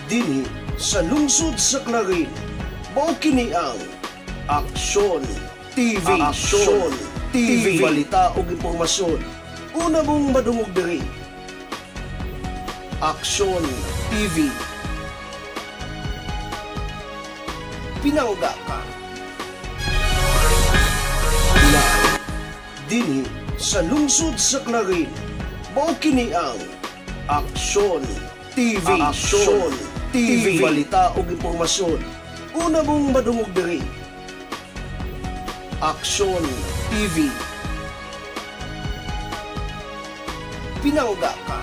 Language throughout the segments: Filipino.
Dini sa lungsod sa Clarin, mao kini ang Aksyon TV. Aksyon TV, balita ug impormasyon. Una mong madungog diri. Aksyon TV. Pinangga ka. Dini sa lungsod sa Clarin, mao kini ang Aksyon TV. Aksyon TV, balita ug impormasyon. Una mong madungog diri. Aksyon TV. Pinangga ka.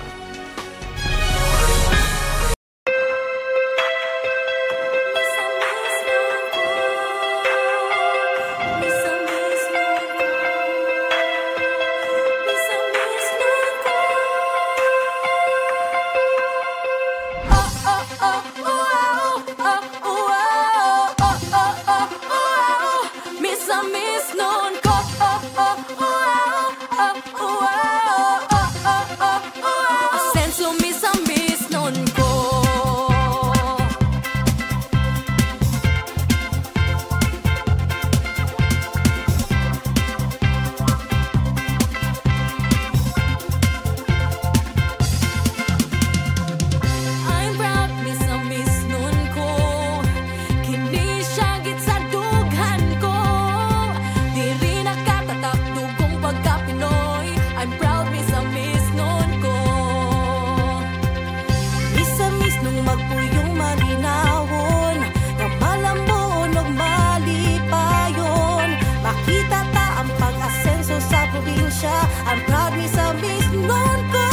I'm proud me sa Miss Noon ko.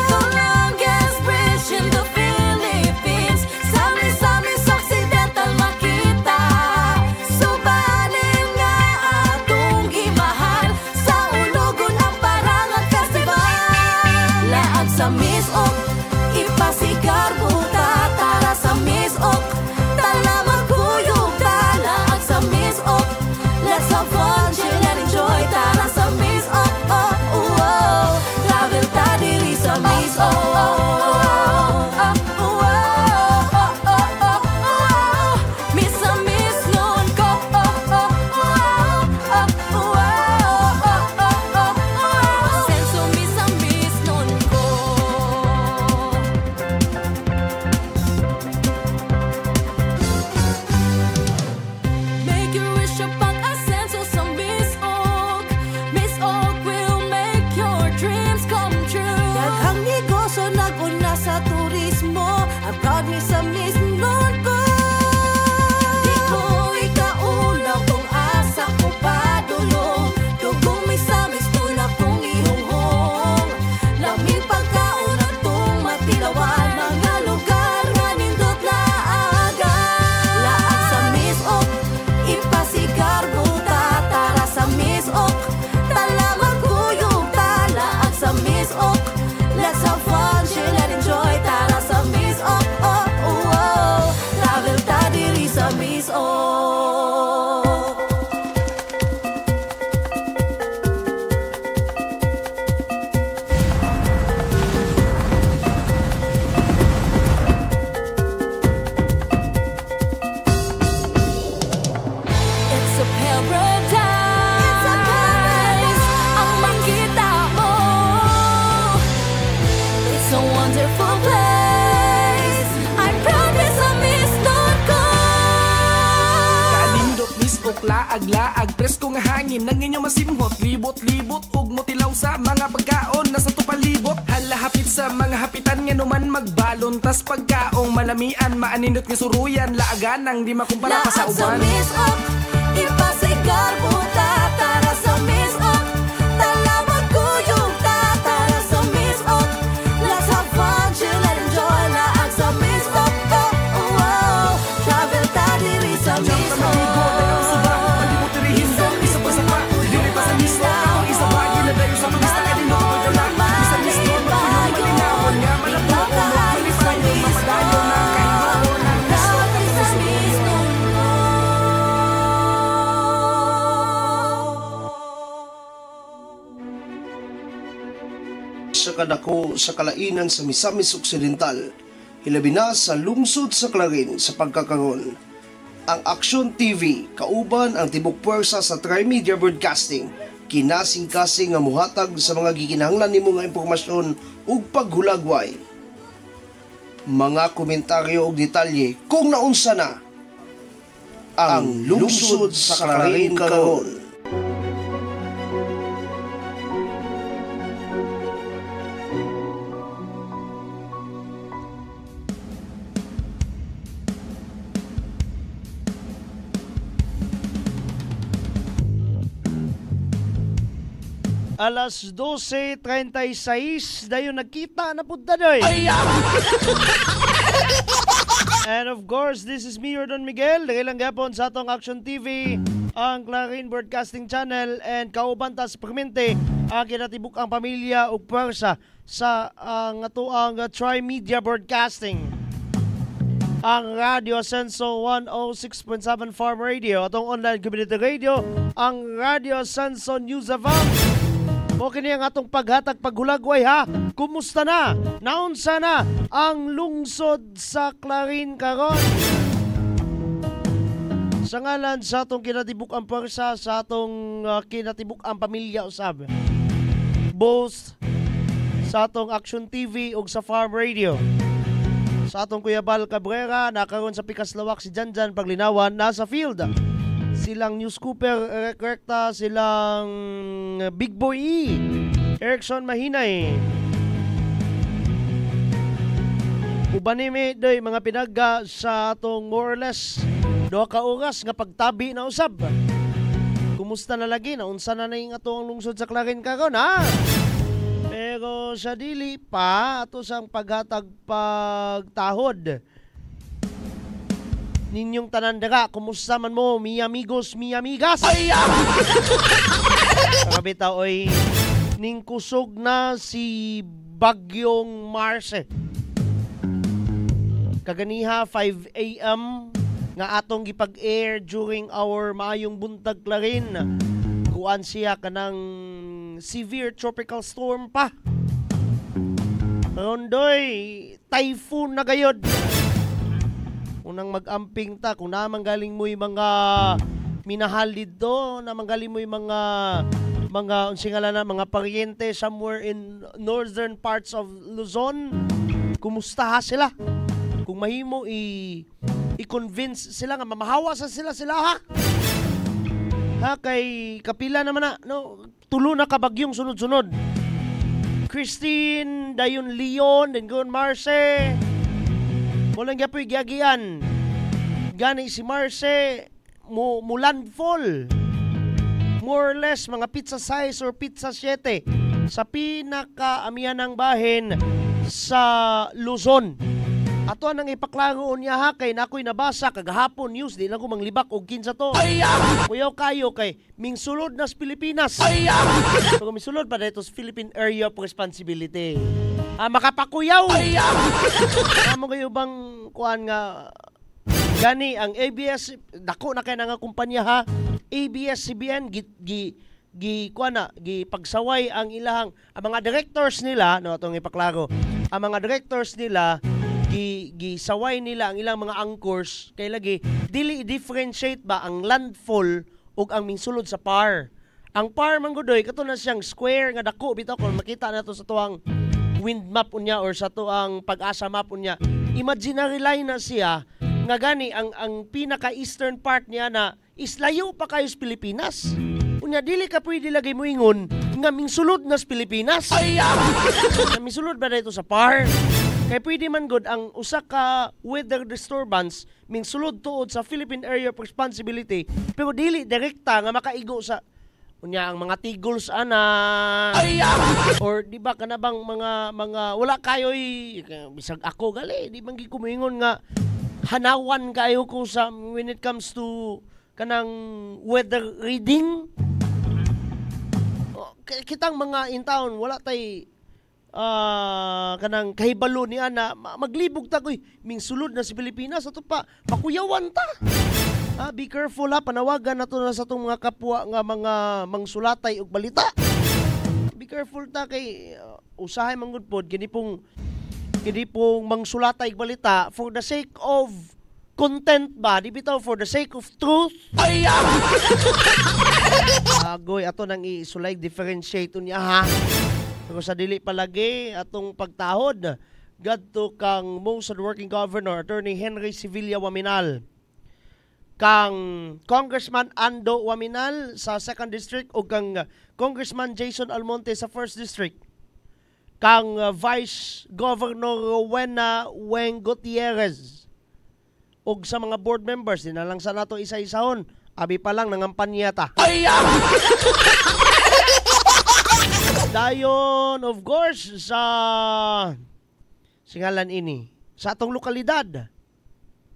The longest bridge in the Philippines. Sa Misamis Occidental makita. Subalit nga atong gimahal. Sa Ulugon ang Parangal Festival. Laag sa Miss Ok, ipasigar buta. Tara sa Miss Ok, tala magkuyog ta. Laag sa Miss Ok, let's have fun, chill and enjoy. Tara sa Miss Ok. I'm proud me sa Miss Noon ko. Di ko ikauna kung asa ko padulong. Dugong may samis ko na kong ihonghong. Laming pagkaon at tong matilawan. Mga lugar nga nindot laaga. Laag sa Miss Ok, ipasigar buta. Tara sa Miss Ok, tala magkuyog ta. Laag sa Miss Ok, let's have fun, chill and enjoy. Tara sa Miss Ok. Travel ta diri sa Miss Ok. It's a paradise. Ang makita mo. It's a wonderful place. I'm proud me sa Miss Noon ko. Kalindot Miss Ok, laag-laag presko nga hangin nang inyong masimhot. Libot-libot ug motilaw sa mga pagkaon nasa tupalibot. Hala hapit sa mga hapitan nga numan magbalon. Tas pagkaong malamian maaninot nga suruyan. Laagan nang di makumpara pa sa Laag sa uban. Miss Ok, ipasigar buta. Tara sa Miss Ok, tala magkuyog ta. Tara sa Miss Ok, let's have fun, chill and enjoy. Laag sa Miss Ok, travel ta diri sa Miss Ok. Sa kadako sa kalainan sa Misamis Occidental, Hilabi na sa lungsod sa Clarin sa pagkakaroon. Ang Aksyon TV kauban ang tibok puwersa sa Trimedia Broadcasting kinasing-kasing nga muhatag sa mga gikinahanglan nimo nga impormasyon ug paghulagway. Mga komentaryo ug detalye kung naunsa na ang lungsod sa Clarin karon. Alas 12:36 dayon nagkita na punta doy. And of course, this is me, Jordan Miguel. Dakilang gapon sa atong Action TV, ang Clarin Broadcasting Channel, and kauban ta sa permente ang kinatibuk ang pamilya ug puwersa sa ang atuang Trimedia Broadcasting. Ang Radio Senso 106.7 Farm Radio, atong online community radio, ang Radio Senso News Avant. Okay niya ang atong paghatag paghulagway ha. Kumusta na? Naunsa na ang lungsod sa Clarin karon? Sa ngalan sa atong kinatibuk ang puwersa, sa atong kinatibuk ang pamilya usab. Both sa atong Action TV ug sa Farm Radio. Sa atong Kuya Bal Cabrera, nakaroon sa Pikas Lawak si Janjan Paglinawan, nasa field. Silang News Cooper, Eric Recta, silang Big Boy E, Erickson Mahinay. Ubanimi doy mga pinagga sa atong more or less 2 ka oras nga pagtabi na usab. Kumusta na lagi? Naunsa na ning atong lungsod sa Clarin karon ha? Pero sa dili pa ato sang paghatag pagtahod. Ninyong tanan dira, kumusta man mo, mi amigos, mi amigas? Kabitaw oy, ning kusog na si Bagyong Marce. Kaganiha 5 AM nga atong gipag-air during our maayong buntag Clarin. Kuan siya kanang severe tropical storm pa. Rondoy, typhoon na gayod. Unang mag-amping ta, kung naman galing mo yung mga minahal dito, naman galing mo yung mga unsingala na, mga paryente somewhere in northern parts of Luzon, kumusta ha sila? Kung mahimo i-convince sila nga mamahawa sa sila ha? Ha, kay kapila naman na, no? Tulo na kabagyong sunod-sunod. Christine, dayon Leon, then Gon Marce, mulang gapoy giagian. Gani si Marce mo landfall. More or less mga pizza size or pizza 7 sa pinaka-amihan ng bahin sa Luzon. Ato nang ipaklaro niya ha kay nakoy nabasa kagahapon news di lang ko manglibak og kinsa to. Kuyaw kayo kay mingsulod nas Pilipinas. So misulod pa dito sa Philippine Area of Responsibility. Makapakuyaw. Amo kayo bang kuan nga gani ang ABS dako na kay nga kumpanya ha. ABS-CBN kuan na pagsaway ang ilahang ang mga directors nila no atong ipaklaro. Ang mga directors nila gisaway nila ang ilang mga anchors kay lagi dili differentiate ba ang landfall ug ang mingsulod sa PAR. Ang PAR man gudoy kato na siyang square nga dako bitaw kung makita nato sa tuang wind map unya or sa tuang pag-asa map unya. Imaginary line na siya nga gani ang pinaka eastern part niya na islayo pa kayo sa Pilipinas. Unya dili ka pwede lagay mo ingon nga mingsulod na sa Pilipinas. Mingsulod ba dito sa PAR? Kaya pwede man good ang usa ka weather disturbance mingsulod tuod sa Philippine Area of Responsibility pero dili direkta nga makaigo sa unya ang mga tigles ana or di ba kanabang mga wala kayoy bisag ako gali di man gikumingon nga hanawan kayo ko sa when it comes to kanang weather reading. Kitang mga in town wala tay kanang kahibalo ni ana maglibog ta koy mingsulod na si Pilipinas ato pa pakuyawan ta. Be careful ha, panawagan nato na sa tong mga kapwa nga mga mangsulatay og balita. Be careful ta kay usahay man gud pod kini pong Hindi pong mangsulatay balita for the sake of content ba? Di bitaw for the sake of truth. Agoy, ato nang isulay, differentiate niya ha. Pero sa dili palagi, atong pagtahod, gadto kang most working governor, Attorney Henry Sevilla Waminal. Kang Congressman Ando Waminal sa 2nd District o kang Congressman Jason Almonte sa 1st District. Kang Vice Governor Rowena Weng Gutierrez og sa mga board members, din na lang sa nato isa-isahon, abi pa lang nangampanyata. Dayon, of course, sa singalan ini, sa atong lokalidad,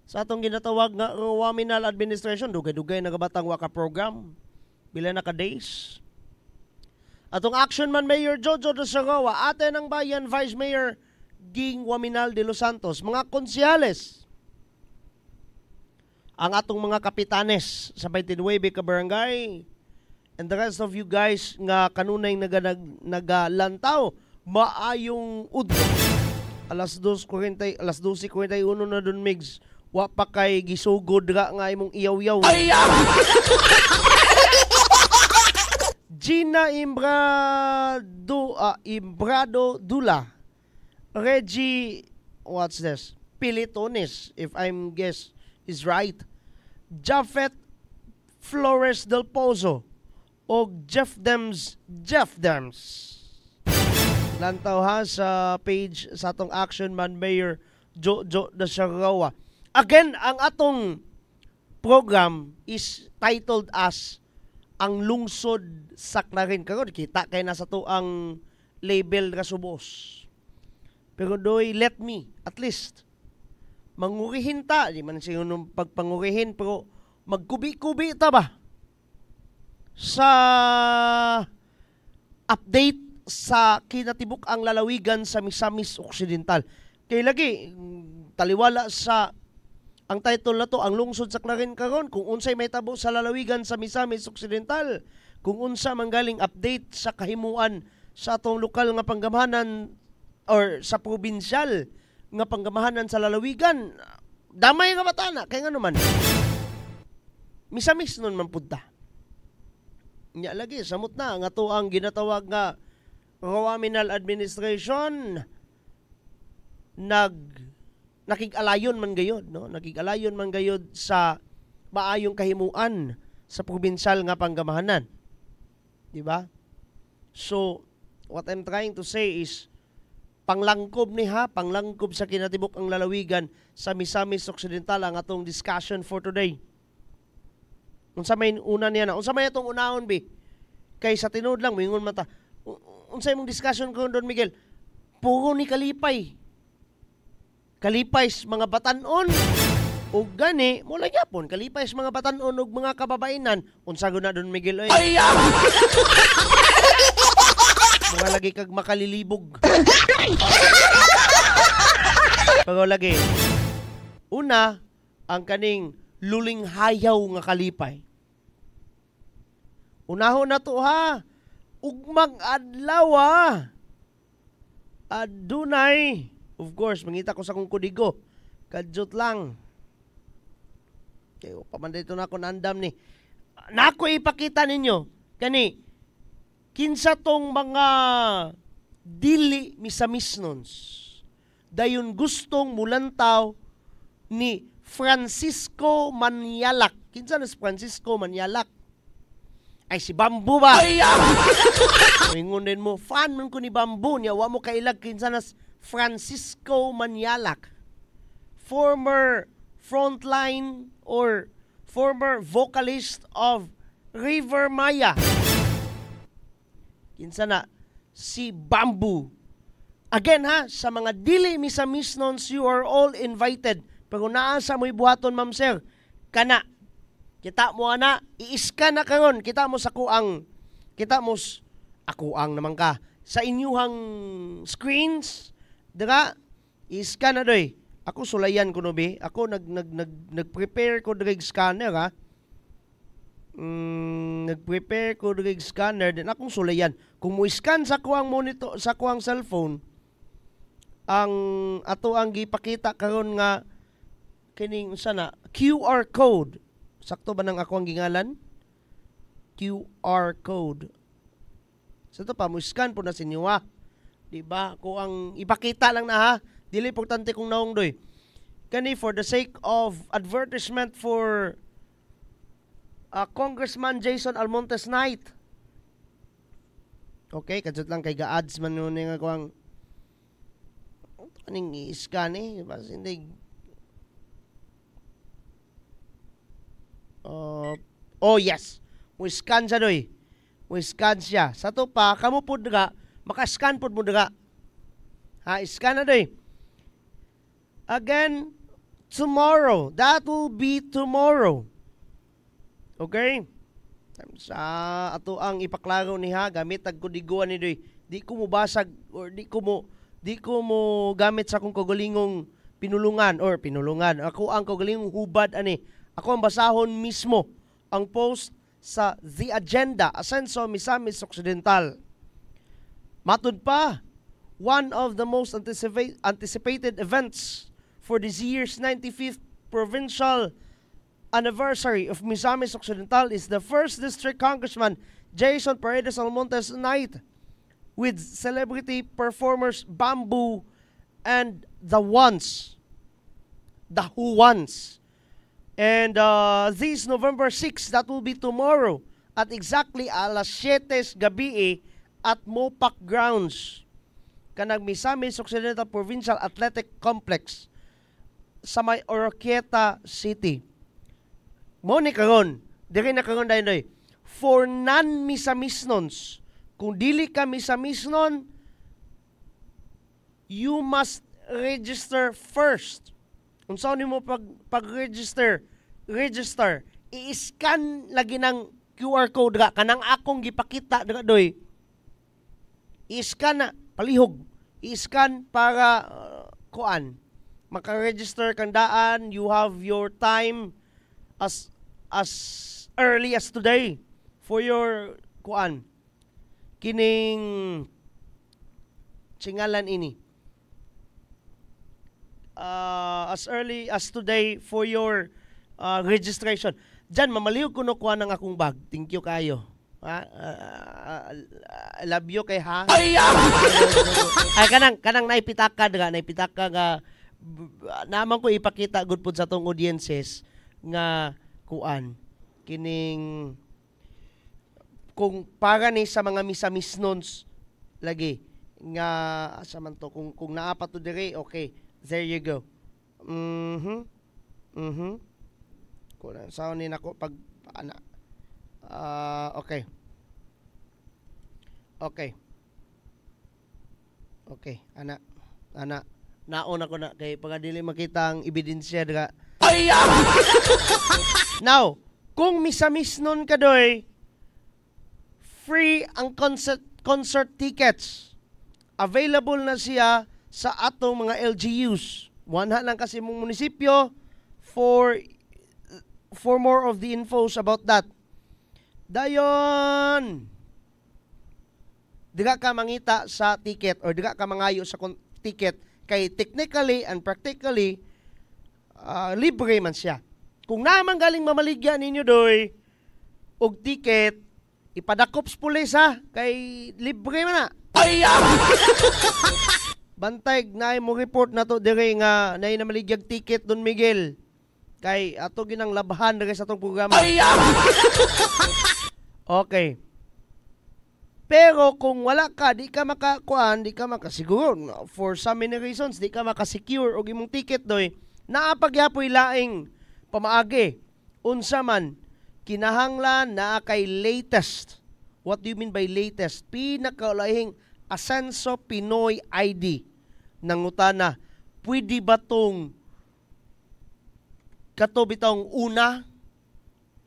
sa atong ginatawag nga Waminal Administration, dugay-dugay nagabatang waka program, bila naka-days. Atong Action Man Mayor Jojo de Sarawa, ate ng bayan Vice Mayor Ging Waminal de Los Santos, mga konsyales, ang atong mga kapitanes sa 29 ka barangay, and the rest of you guys nga kanunay nagalantaw, maayong udto. Alas 12:41 na dun, Migs. Wa pa kay gisugod ra nga imong iyaw-yaw. Gina Imbrado Dula, Reggie, what's this? Pilitones, if I'm guess is right. Japheth Flores del Pozo o Jeff Dems. Lantaw ha sa page sa atong Action Man Mayor Jojo de Sarawa. Again, ang atong program is titled as ang lungsod saklarin. Karon kita kay nasa to ang label ra subos. Pero doy, let me at least mangurihin ta, di man siya nung pagpangurihin, pero magkubi-kubi ta ba sa update sa kinatibuk ang lalawigan sa Misamis Occidental. Kay lagi taliwala sa ang title na to, ang lungsod sa Clarin karon, kung unsay may tabo sa lalawigan sa Misamis Occidental, kung unsa manggaling update sa kahimuan sa atong lokal nga panggamahanan or sa probinsyal nga panggamahanan sa lalawigan, damay nga batana kay nga naman Misamis nun man pudta. Nya lagi samot na nga to ang ginatawag nga Waminal Administration nakig-alayon man gayod, no? Nakig-alayon man gayod sa maayong kahimuan sa probinsyal nga panggamahanan. Di ba? So, what I'm trying to say is panglangkob sa kinatibuk ang lalawigan sa Misamis Occidental ang atong discussion for today. Unsa may una niya na? Unsa may atong unahon bi? Kay sa tinud lang mingon mata. Unsa imong discussion ko Don Miguel? Puro ni kalipay. Kalipay mga batan-on o gani mo lang yapon kalipay mga batan-on ug mga kababainan. Unsa guna Don Miguel oy? Mga lagi kag makalilibog. Pero lagi una ang kaning luling hayaw nga kalipay. Unahon na to ha. Ugmang adlaw ha. Adunay. Of course, mangita ko sa kong kudigo. Kadyot lang. Kaya pamanday ito na ako naandam ni. Nako ipakita ninyo. Kani, kinsa tong mga dili misamisnons. Dayon gustong mulantaw ni Francisco Manialak. Kinsa na si Francisco Manialak? Ay si Bambu ba? Ingon din mo, fan man ko ni Bambu niya, wa mo kailag kinsa na Francisco Manialak. Former frontline or former vocalist of River Maya. Kinsa na si Bambu. Again ha, sa mga dili misamisnons, you are all invited. Pero naasa mo'y buhaton, ma'am sir, kana. Kita mo ana, i-scan na karon. Kita mo sa kuang. Kita mo akuang naman ka. Sa inyuhang screens, dira, i-scan na doy. Ako sulayan ko no be. Ako nag-prepare ko direct scanner ha. Nag-prepare ko direct scanner din akong sulayan. Kung mo scan sa kuang monitor, sa kuang cellphone, ang ato ang gipakita karon nga kining unsa na QR code. Sakto ba nang ako ang gingalan? QR code. So ito pa, mo scan po na sa inyo ha. Diba? Kung ang ipakita lang na ha, dili importante kung naong doy. Kani for the sake of advertisement for Congressman Jason Almontes Knight. Okay, kadtot lang kay ga-ads man nun nga kuang aning i-scan eh. Basta hindi oh yes. Mo scan siya doy. Mo scan siya. Sa to pa, kamo po daga, maka-scan po mo daga. Ha, scan na doy. Again, tomorrow. That will be tomorrow. Okay? Sa ato ang ipaklaro niha, gamit ang kudiguan ni doy. Di ko mo basag or di ko mo gamit sa akong kagalingong pinulungan. Ako ang kagalingong hubad ani. Ako ang basahon mismo ang post sa The Agenda, Asenso Misamis Occidental. Matud pa, one of the most anticipated events for this year's 95th provincial anniversary of Misamis Occidental is the 1st District Congressman Jason Paredes Almontes Knight with celebrity performers Bamboo and The Who Ones. And this November 6, that will be tomorrow, at exactly alas 7 gabi at Mopac Grounds, kanang Misamis Occidental Provincial Athletic Complex sa may Oroquieta City. Mo ni karon, diri na karon dahil for non-Misamisnons, kung dili ka Misamisnon, you must register first. Unsa nimo pag-register? I-scan lagi ng QR code ga kanang akong gipakita daga doy. I-scan na palihog. I-scan para kuan. Maka-register kang daan, you have your time as early as today for your kuan. Kining singalan ini. As early as today for your registration. Diyan, mamaliw ko kuha ng akong bag. Thank you kayo. I love you kay ha. Ay, kanang naipitaka nga naman ko ipakita good po sa tong audiences nga kuan kining kung para ni sa mga misamisnons lagi nga asa man to kung naapa to dire okay. There you go. Kulang soundin ako pag ana. Okay. Okay, ana. Naon ako na kay pag dili makita ang ebidensya dira. Now, kung misamisnon ka doy, free ang concert tickets. Available na siya sa atong mga LGUs. Wanha lang kasi mong munisipyo for more of the infos about that. Dayon, diga ka mangita sa ticket or diga ka mangayo sa ticket kay technically and practically libre man siya. Kung naman galing mamaligya ninyo doy og ticket, ipadakop sa pulis ha kay libre man na. Bantay na mo report na to dire nga nay na maligyag ticket Don Miguel kay ato ginang labhan dire sa atong programa. Okay. Pero kung wala ka, di ka makakuan, di ka makasiguro for so many reasons, di ka makasecure og imong ticket doy. Naapagyapoy laing pamaagi. Unsa man kinahanglan na kay latest. What do you mean by latest? Pinakaulahing Asenso Pinoy ID. Nangutana, pwede ba tong kato bitong una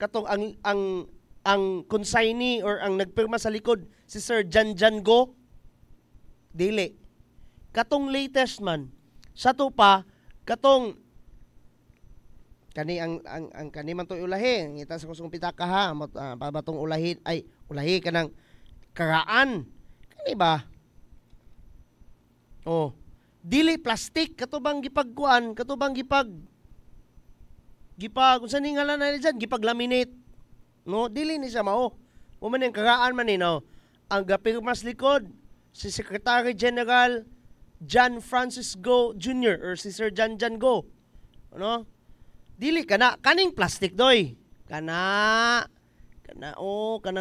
katong ang consignee or ang nagpirma sa likod si Sir Janjan Go? Dili. Katong latest man. Sa to pa katong kani ang kani man to ulahi. Ngita sa kusong pitaka ha. Pabatong ulahi ay ulahi kanang karaan. Kani ba? Oh. dili plastic katubang gipagkuan, katubang gipag unsa ni ngalan na diyan, gipag-laminate. No, dili ni siya mao. Mo man ang kagaan man ni no. Ang gapirmas likod si Secretary General John Francis Go Jr. or si Sir John Go. Ano? Dili kana kaning plastic doy. Kanang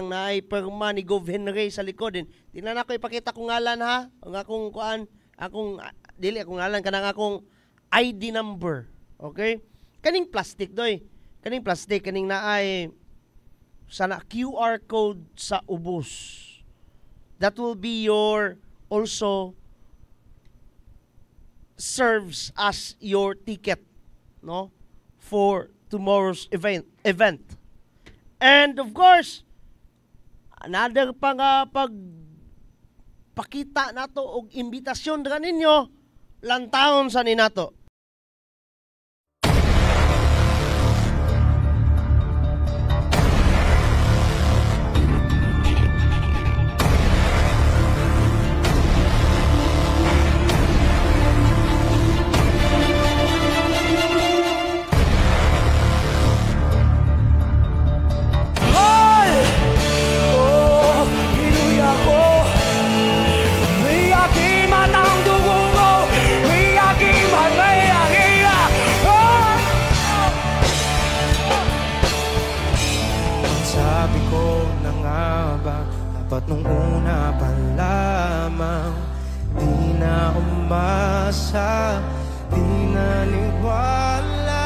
naay perma ni Gov Henry sa likod din. Tingnan na ko ipakita kong ngalan ha. Ang akong kuan, dili akong ngalan kanang akong ID number. Okay? Kaning plastic doy. Kaning plastic kaning naay sana QR code sa ubos. That will be your also serves as your ticket, no, for tomorrow's event. And of course, another pa nga pakita nato og imbitasyon ra ninyo lantawon sa ni nato. Nung una pa lamang, di na umasa, di naniwala.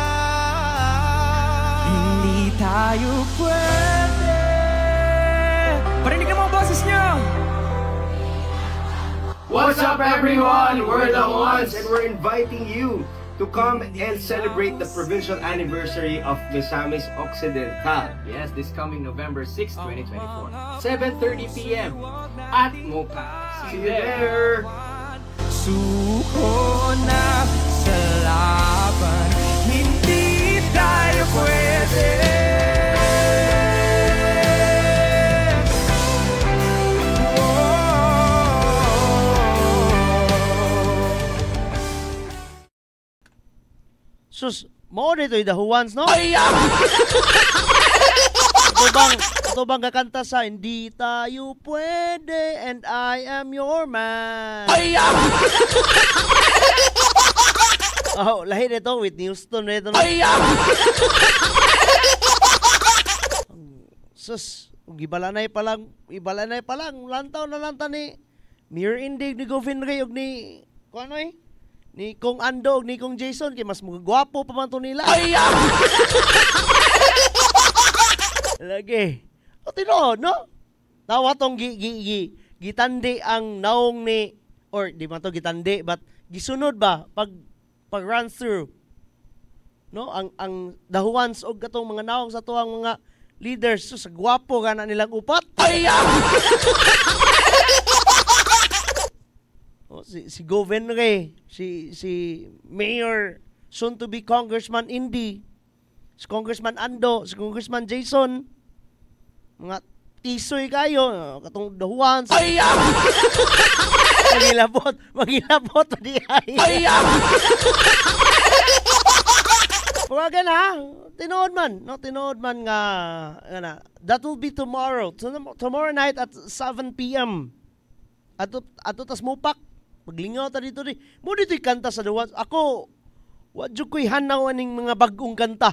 Hindi tayo pwede. Parinig mo ang boses niyo! What's up, everyone? We're the ones, and we're inviting you to come and celebrate the provincial anniversary of Misamis Occidental. Yes, this coming November 6, 2024. 7:30 p.m. at Mocha. See you there! Suko na sa laban, hindi tayo pwede. Sus, mo dito'y dahuwans, no? Ito bang kakanta sa Hindi Tayo Pwede and I Am Your Man. Oh, lahi nito, Whitney Houston nito. Sus, ibalanay pa lang, lantaw na lantaw ni Mirror Indig ni Govin Ray og ni, kung ano ni Kong Ando ni Kong Jason kay mas gwapo pa man to nila. Lagi. O tinuod, no? Tawa tong gitandi ang naong ni or di man to gitandi but gisunod ba pag run through. No? Ang dahuans og katong mga naong sa tuang mga leaders so sa gwapo kana nilang upat. Si Govin Ray, si Mayor, soon to be Congressman Indy, si Congressman Ando, si Congressman Jason, mga tisoy kayo, katong dahuan. Magilabot, di ay. Pagagan ha, tinood man nga, that will be tomorrow night at 7 p.m. Ato tas mupak. Maglingaw ta dito di. Mo dito'y kanta sa dawan. Ako, wadyo ko'y hanaw aning mga bagong kanta.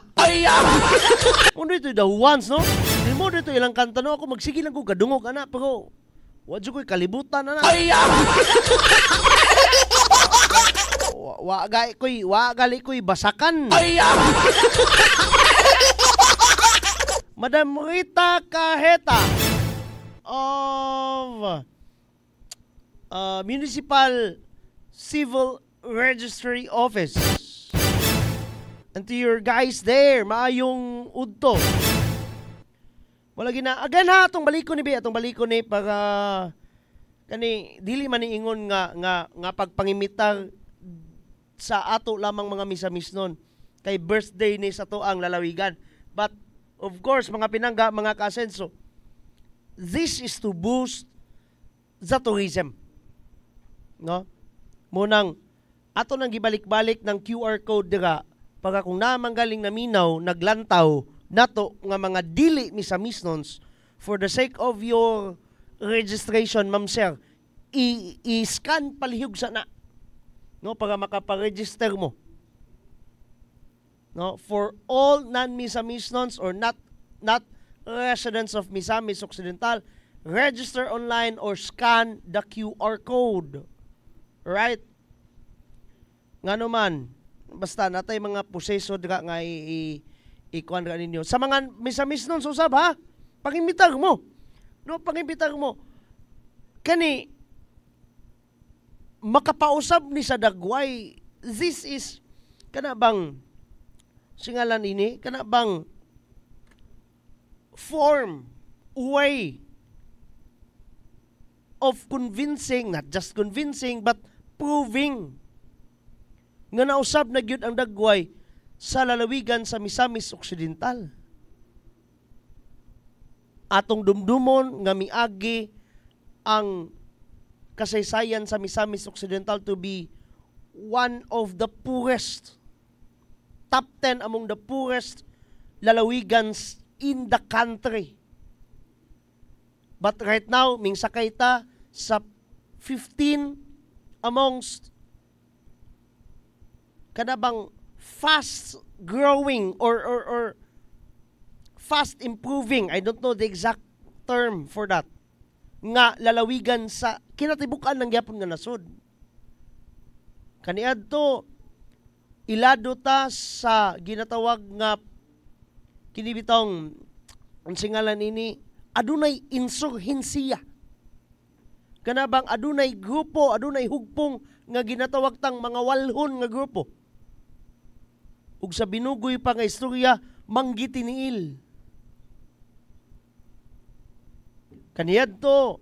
Mo dito'y dawans, no? Di mo dito ilang kanta, no? Ako magsige lang ko kadungog, ana. Pero, wadyo ko'y kalibutan, ana. Wagali ko'y basakan. Madam Rita Cajeta of Municipal Civil Registry Office. And to your guys there, maayong udto. Wala gina, again ha, atong baliko ni para kani dili man niingon nga pagpangimitar sa ato lamang mga misamis nun kay birthday ni sa to ang lalawigan. But of course, mga pinangga, mga kasenso, this is to boost the tourism. No? Munang ato nang gibalik-balik ng QR code dira para kung namanggaling na minaw, naglantaw, nato nga mga dili misamisnons for the sake of your registration, ma'am sir, i-scan palihog sa na, no, para makaparegister mo. No, for all non-misamisnons or not residents of Misamis Occidental, register online or scan the QR code. Right? Ngano man, basta natay mga proseso dira nga ikuan ra ninyo. Sa mga Misamisnons usab ha, pangimbitar mo. No, pangimbitar mo. Kani makapausab ni sa dagway. This is kana bang singalan ini, kana bang form, way of convincing, not just convincing, but proving nga nausab na gyud ang dagway sa lalawigan sa Misamis Occidental. Atong dumdumon nga miagi ang kasaysayan sa Misamis Occidental to be one of the poorest, top 10 among the poorest lalawigans in the country. But right now, mingsakay ta sa 15 amongst kanabang fast growing or fast improving, I don't know the exact term for that, nga lalawigan sa kinatibukan ng gyapon nga nasud. Kaniadto ilado ta sa ginatawag nga kinibitong ang singalan ini adunay insurhensiya. Kanabang adunay grupo, adunay hugpong nga ginatawag tang mga walhon nga grupo. Ug sa binugoy pa nga istorya, manggitiniil. Kaniyadto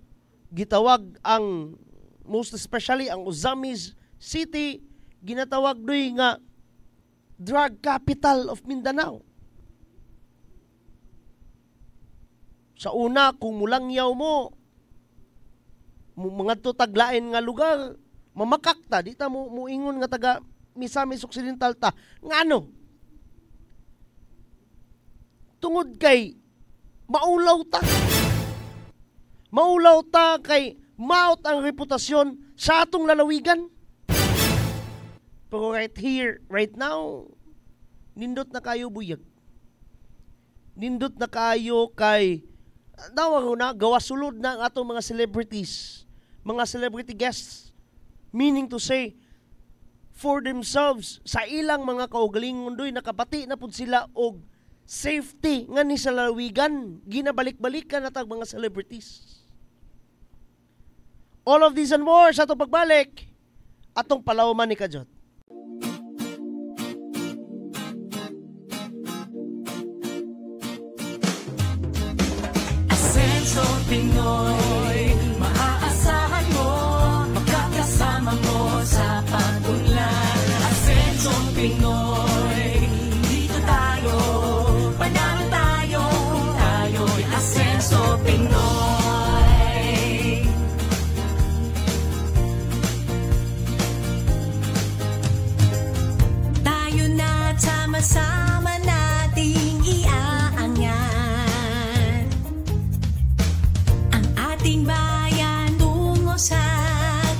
gitawag ang most especially ang Ozamis City ginatawag doy nga drug capital of Mindanao. Sa una kung mulangyaw mo mga taglain nga lugar, mamakakta di ta mo ingon nga taga Misamis Occidental ta. Ngano? Tungod kay maulaw ta. Maulaw ta kay maot ang reputasyon sa atong lalawigan. Pero right here, right now, nindot na kayo buyag. Nindot na kayo kay dawag na gawa sulod na ang atong mga celebrities, mga celebrity guests. Meaning to say, for themselves, sa ilang mga kaugalingon doy, nakapati na pud sila og safety nga ni sa lalawigan. Ginabalik-balikan na tag mga celebrities. All of these and more sa atong pagbalik, atong palawman ni Kajot. Asenso Pinoy, maaasahan mo, makakasama mo sa pag-unlad. Asenso Pinoy, dito tayo, panalo tayo, kung tayo'y Asenso Pinoy. Tayo na sama-sama nating iaangat ang ating bayan tungo sa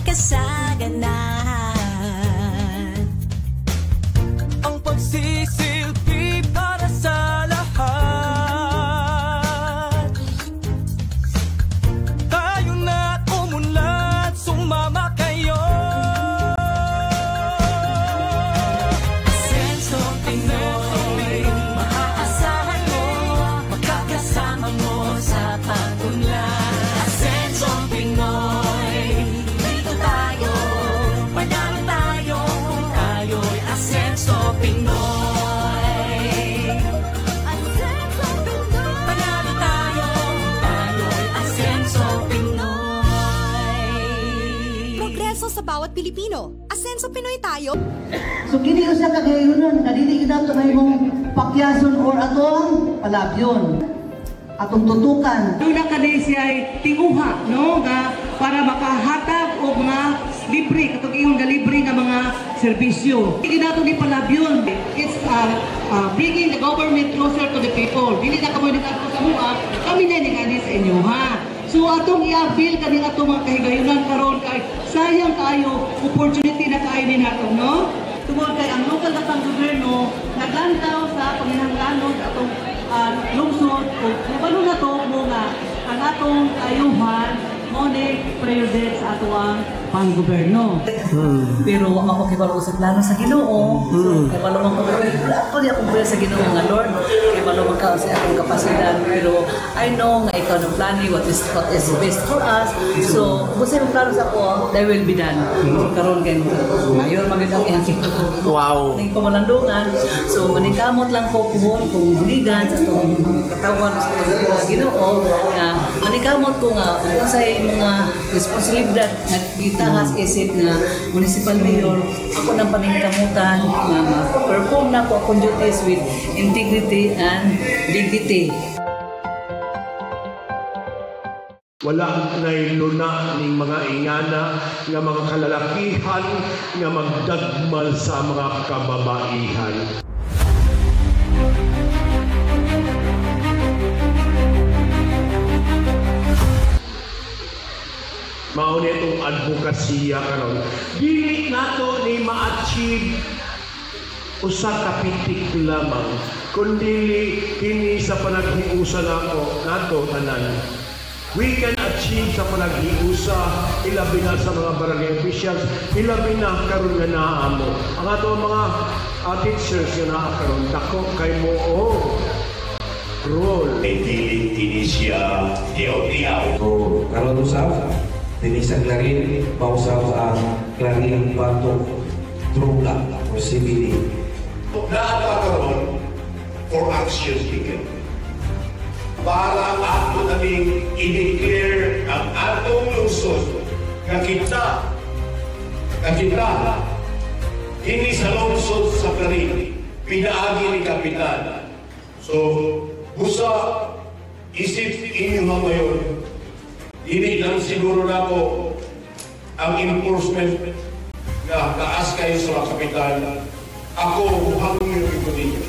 kasaganahan. Ang pagsisilbi para sa lahat. Tayo na umunlad, sumama kayo. Asenso Pinoy, maaasahan mo, makakasama mo sa pag-unlad. Asenso Pinoy, dito tayo, panalo tayo, kung tayo'y Asenso Pinoy. Asenso Pinoy, panalo tayo, kung tayo'y Asenso Pinoy. Progreso sa bawat Pilipino. Asenso Pinoy tayo. So kini ko siya kagayonon, kadili kita ito may mong pakyason or atong palabyon. Atong tutukan. Doon na kani siya ay tinguha, no? Nga, para makahatag o mga libre, katong iyong libre nga mga serbisyo. Hindi nato ni palabyon. It's bringing the government closer to the people. Dili na kamo nagkato sa mua, kami na ningani sa inyo ha. So atong i-avail kaning atong mga kahigayunan karon kay sayang kayo opportunity na kayo din nato, no? Tungod kay ang lokal na pang-gobyerno naglantaw sa panginahanglanon sa atong lungsod o kabalo na to mo nga ang atong ayuhan mo ni priority sa atong pang-gobyerno. Pero ako kibalo sa plano sa Ginoo. Kibalo man ko ako di ako sa Ginoo nga Lord. Kibalo man ka sa akong kapasidad. Pero I know nga ikaw ng plano what is best for us. So kung sa plano sa ako, there will be done. Karon kay mayor magandang ihangkit ko. Wow. Ning pamalandungan. So manikamot lang ko kung buligan sa atong katawan sa Ginoo nga manikamot ko nga unsay mga responsibilidad nga tahas isip nga municipal mayor ako nang paningkamutan nga perform na ko akong duties with integrity and dignity. Wala na'y luna ning mga ingana nga mga kalalakihan nga magdagmal sa mga kababaihan. Mao ni itong advokasya karon. Dili nato ni ma-achieve usa ka pitik lamang, kundi kini sa panaghiusa nato tanan. We can achieve sa panaghiusa ilabi na sa mga barangay officials, ilabi na karon nga naa mo. Ang ato mga teachers nga naa karon dako kay mo role. Hindi siya tiyaw-tiyaw. So, karon usab dili sa Clarin, pausaw ang Clarin Batok Droga o CBD. Nakakaroon for action taken. Para ato naming i-declare ang atong lungsod na kita hindi sa lungsod sa Clarin, pinaagi ni Kapitan. So, busa isip inyo ngayon, hindi lang siguro na po ang enforcement na taas kayo sa mga kapitan. Ako, hangin yung ito ninyo.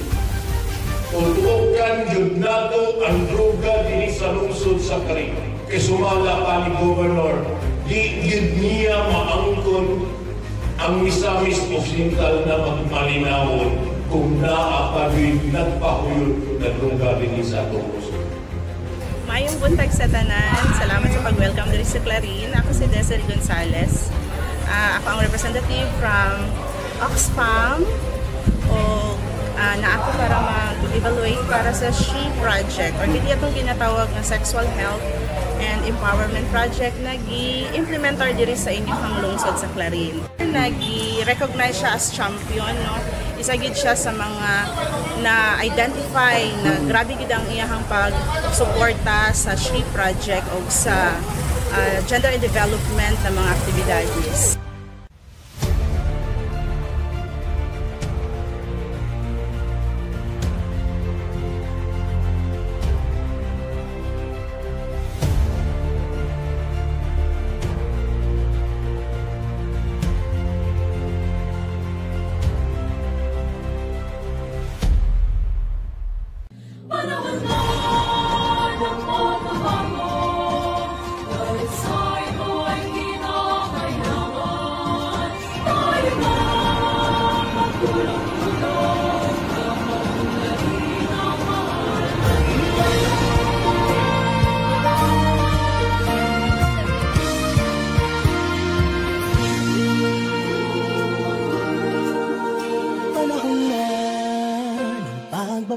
Tutuokan yun nato ang droga din sa lungsod sa Clarin. Kaya sumala pa ni Governor, di yun niya maangkon ang Misamis Occidental na magmalinawon kung naapadoy nagpahuyod na droga din sa lungsod. Mayong buntag sa tanan. Salamat sa pag-welcome dito sa Clarin. Ako si Desiree Gonzales. Ako ang representative from Oxfam. Na ako para mag-evaluate para sa SHE project or hindi itong ginatawag na Sexual Health and Empowerment Project na gi-implementar diri sa inyong lungsod sa Clarin. Nagi-recognize siya as champion, no? Isagid siya sa mga na-identify na grabe gid ang iyahang pag-suporta sa SHE project o sa gender and development na mga aktibidades.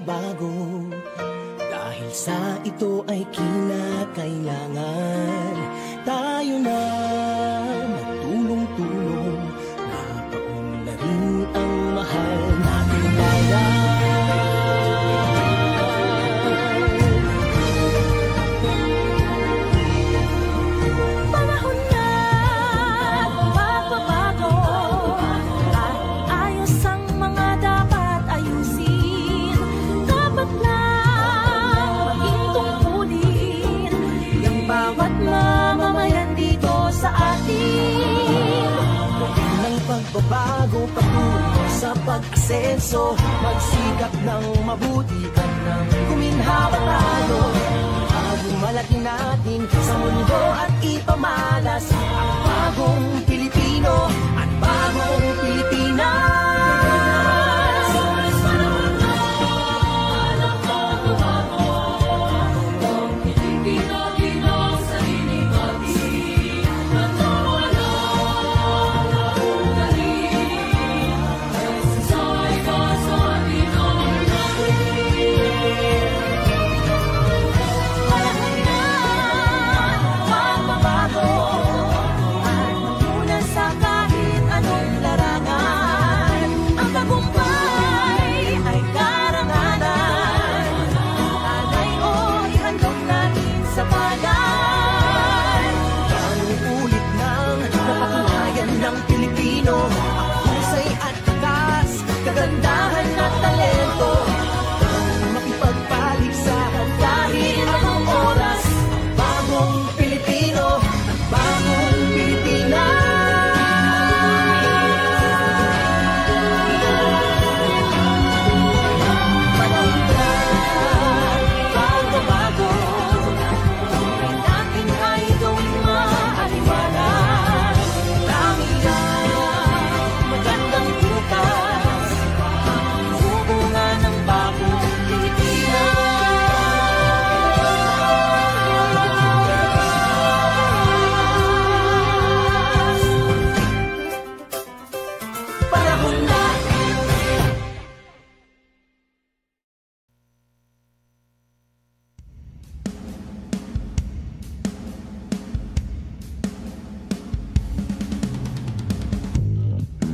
Bago dahil sa ito ay kinakailangan tayo na magtulong-tulong na paunlarin ang mahal nating bayan. Panahon na magbabago at ayos ang mga dapat ayusin. Bawat mamamayan dito sa patungo sa pag-asenso, magsikap ng mabuti at nang kuminhawa tayo. Malaki natin sa mundo at ipamalas ang bagong Pilipino at bagong Pilipinas. Kagandahan at talento makipagpaligsahan kahit anong oras. Bagong Pilipino at bagong Pilipinas. Bago-bago natin ay gawing maaliwalas. Dami na magandang bukas, bunga ng bagong Pilipinas. Panahon na.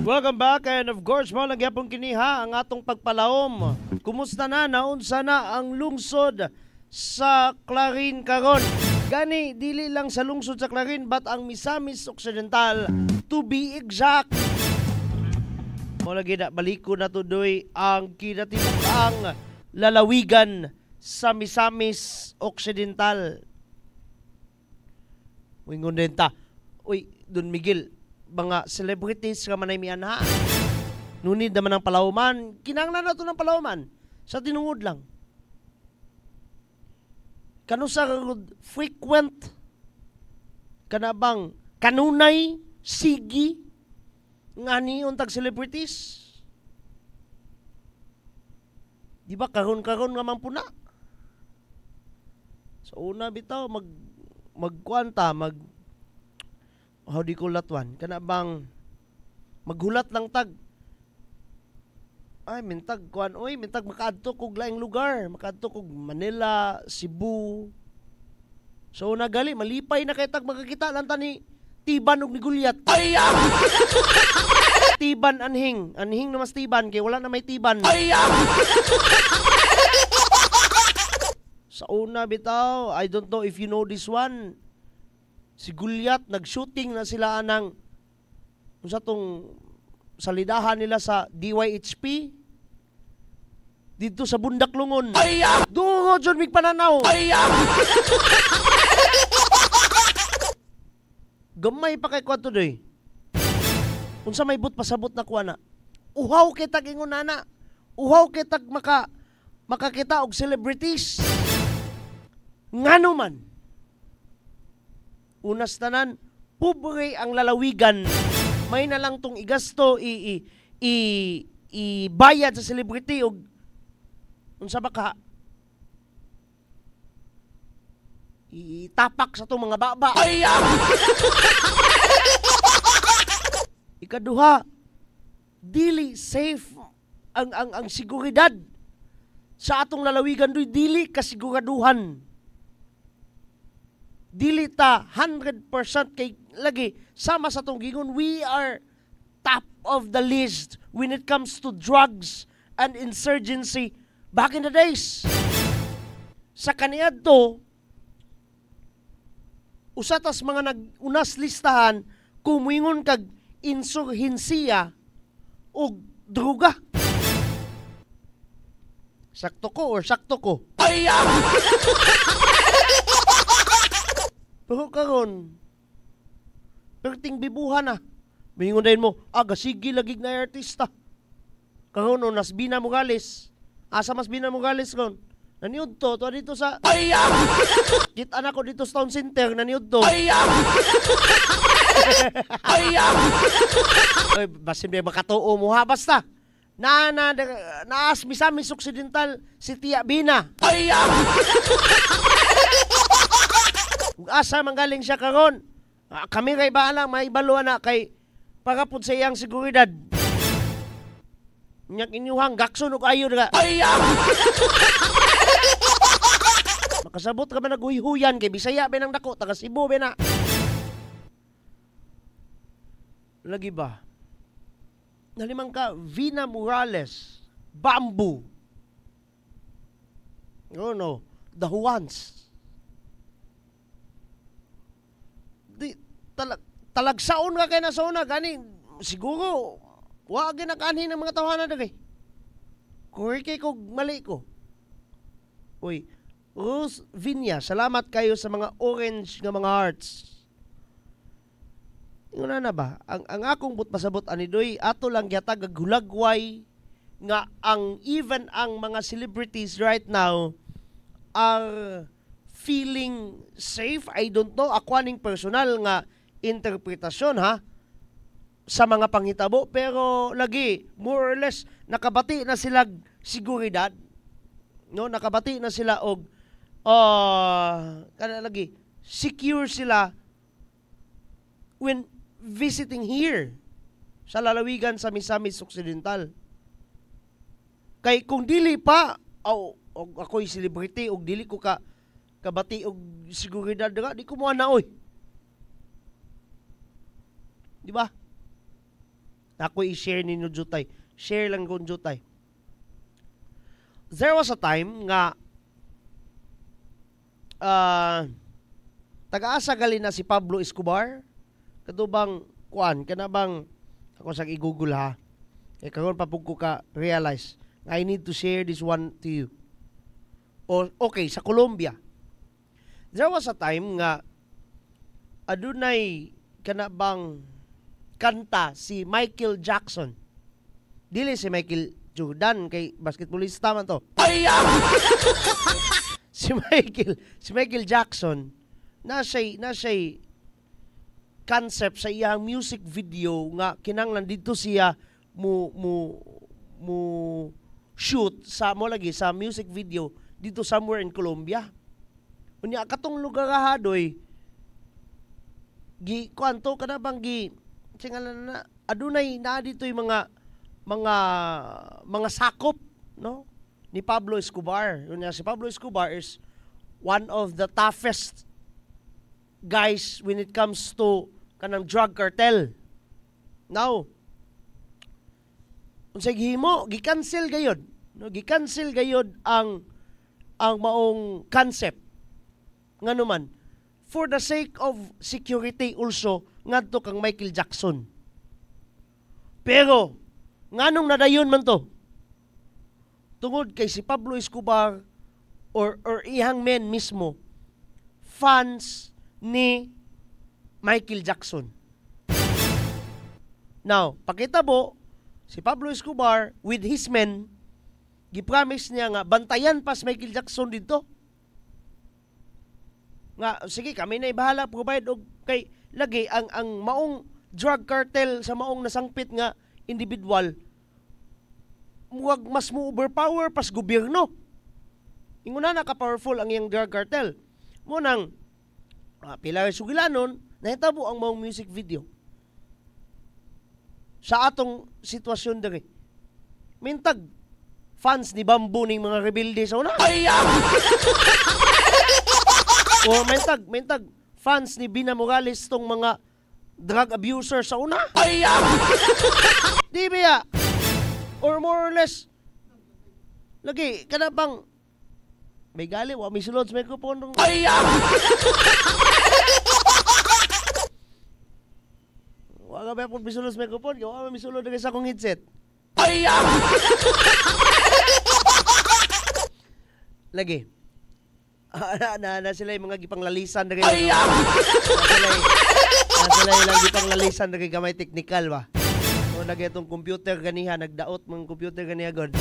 Welcome back, and of course mo lang yapong kiniha ang atong pagpalahom. Kumusta na, naunsa na ang lungsod sa Clarin karon? Gani dili lang sa lungsod sa Clarin but ang Misamis Occidental to be exact. Mo lagi na baliko na tudoy ang kinatibuk-ang lalawigan sa Misamis Occidental. Wingon din ta. Uy, Don Miguel, mga celebrities ka manay mianha. Nunid naman ang palawman. Kinanglan na ito ng palawman. Sa tinungod lang. Kano sa frequent kanabang kanunay sigi nga ni untag celebrities. Di ba karon-karon nga man puna. So una bitaw magkwanta how di ko latwan kana bang maghulat lang tag ay mintag kuan oy mintag makaadto kog laing lugar, makaadto kog Manila, Cebu. So nagali malipay na kay tag makakita lang tani Tiban ug ni Gulyat. Ay Tiban anhing na mas Tiban kay wala na may Tiban. Ay sa una bitaw, I don't know if you know this one. Si Gulyat, nag-shooting na sila ng sa tong salidahan nila sa DYHP dito sa Bundak Lungon. Dungo John Mig Pananaw. Gamay pa kay kwanto doy. Unsa may but pasabot na kuana. Uhaw kay tag ingon nana. Uhaw kay tag makakita og celebrities. Ngano man. Unas tanan, pobre ang lalawigan. May na lang tong igasto ibayad sa celebrity og unsa ba ka itapak sa tong mga baba. Ikaduha, dili safe ang seguridad sa atong lalawigan doy, dili kasiguraduhan. Dili ta 100% kay lagi sama sa tong gingon, we are top of the list when it comes to drugs and insurgency back in the days. Sa kaniadto usatas mga nag-unas listahan kumuingon kag insurhensiya o droga. Sakto ko or sakto ko? Ay! Pero karon, perting bibuhan na. Mingundahin mo, gasigi lagig na artista. Karon no nas Bina Morales. Asa mas Bina Morales kon? Naniud to dito sa Kit anak ko dito sa Town Center naniud to. Oy, basin may makatuo mo ha basta. Naas Misamis Occidental si Tia Bina. Asa manggaling siya karon? Kami kay baala may baluan na kay pagapod sa iyang seguridad. Nyak inyuhang gakson og ayo nga. Makasabot ka ba naghuy-huyan kay Bisaya ba nang dako taga Cebu ba na. Lagi ba? Nalimang ka Vina Morales, Bamboo. Oh no, the Juans. Di talagsaon nga kay na sa una gani siguro wa ginakanhin ng mga tawanan dagay. Kuri kay ko mali ko. Uy, Rose Vinya, salamat kayo sa mga orange nga mga hearts. Inguna na ba? Ang akong pasabot anidoy, ato lang yata gagulagway nga even ang mga celebrities right now are feeling safe. I don't know, ako aning personal nga interpretasyon ha sa mga panghitabo, pero lagi more or less nakabati na sila seguridad, no, nakabati na sila og kana lagi secure sila when visiting here sa lalawigan sa Misamis Occidental. Kay kung dili pa ako'y celebrity og dili ko kabati og seguridad nga, di ko mo na oy. Di ba? Ako i-share ninyo jutay. Share lang kung jutay. There was a time nga taga-asa gali na si Pablo Escobar. Katubang kuan, kanabang ako sa i-google ha. Eh karon pa pug ko ka realize. I need to share this one to you. Okay, sa Colombia. There was a time nga adunay kanabang kanta si Michael Jackson. Dili si Michael Jordan kay basketballista man to. si Michael Jackson na siya concept sa iyang music video nga kinanglan dito siya mo shoot sa sa music video dito somewhere in Colombia. Unya katong lugar ha doy gi kwanto kana bang gi singalan na adunay na dito yung mga sakop, no, ni Pablo Escobar. Yun si Pablo Escobar is one of the toughest guys when it comes to kanang drug cartel. Now, unsay gihimo, gi-cancel gayud, no, gi-cancel gayud ang maong concept nganuman for the sake of security also ngadto kang Michael Jackson. Pero nganong nadayon man to? Tungod kay si Pablo Escobar or ihang men mismo fans ni Michael Jackson. Now, pakitabo si Pablo Escobar with his men gipromise niya nga bantayan pas Michael Jackson dito. Nga sige kami na ibahala provide og kay lagi ang maong drug cartel sa maong nasangpit nga individual muwag mas mo overpower pas gobyerno. Inguna na ka-powerful ang iyang drug cartel. Munang Pilar Sugilanon nahitabo ang maong music video. Sa atong sitwasyon diri. Mintag fans ni Bamboo ning mga rebelde sa una. O mintag fans ni Bina Morales tong mga drug abuser sa una. Di ba? Or more or less lagi kada bang may gali wa may sulod sa microphone. Wa ga ba pud bisulod sa microphone, wa may sulod diri sa akong headset. Lagi. Na sila yung mga gipanglalisan diri. Sila ilang gitang lalisan na kay gamay technical ba. So itong computer ganiha, nagdaot mga computer ganiha god.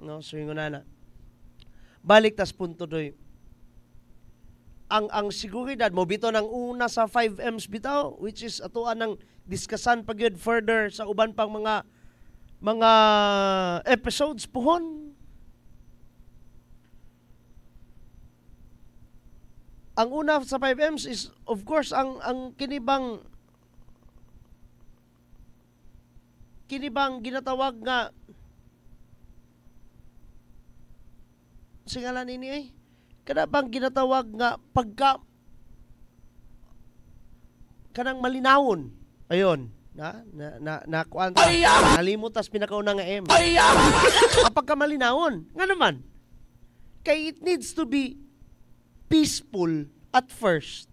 No, so yung na. Balik tas punto doy. Ang seguridad mo bito ng una sa 5Ms bitaw, which is atuan ng diskasan pag yun further sa uban pang mga episodes puhon. Ang una sa 5Ms is of course ang kinibang ginatawag nga singalan ini ay kada bang ginatawag nga pagka kanang malinawon ayon na kuan nalimutas pinakauna nga M kapag ka malinawon nga naman kay it needs to be peaceful at first.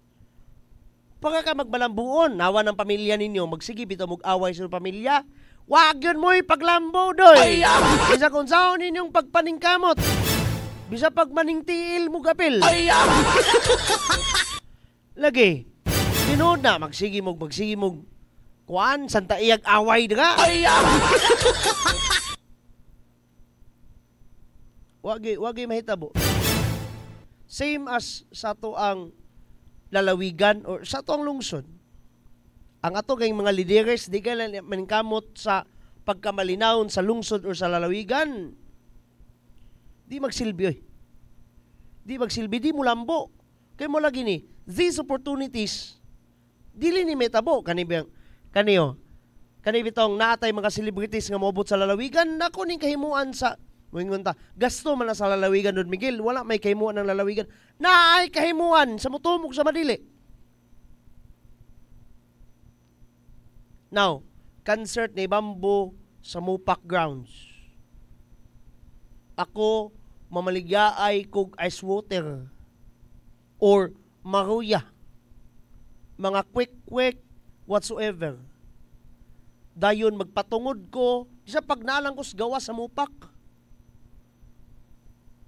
Pagka ka magbalambuon, nawa ng pamilya ninyo, magsige bitaw mag-away sa pamilya, wag yun mo'y paglambo doy. Bisa kung saan ninyong pagpaningkamot, bisa pagmaningtiil mo gapil. Lagi, tinood na, magsige mo, kuan, santa iyag away dira. Wagi mahitabo. Same as sa to ang lalawigan or sa to ang lungsod. Ang ato kay mga leaders di ka maningkamot sa pagkamalinawon sa lungsod or sa lalawigan. Di magsilbi. Di mo lambo. Kay mo lagi ni these opportunities dili ni metabo kaniyo. Kani bitong naatay mga celebrities nga moabot sa lalawigan nako ning kahimuan sa Moingon ta, gasto man na sa lalawigan Don Miguel, wala may kahimuan ng lalawigan. Naay kahimuan sa mutumog sa Madili. Now, concert ni Bambo sa Mupak Grounds. Ako mamaligyaay kog ice water or maruya. Mga quick whatsoever. Dayon magpatungod ko, isa pag naalang ko sa gawa sa Mupak.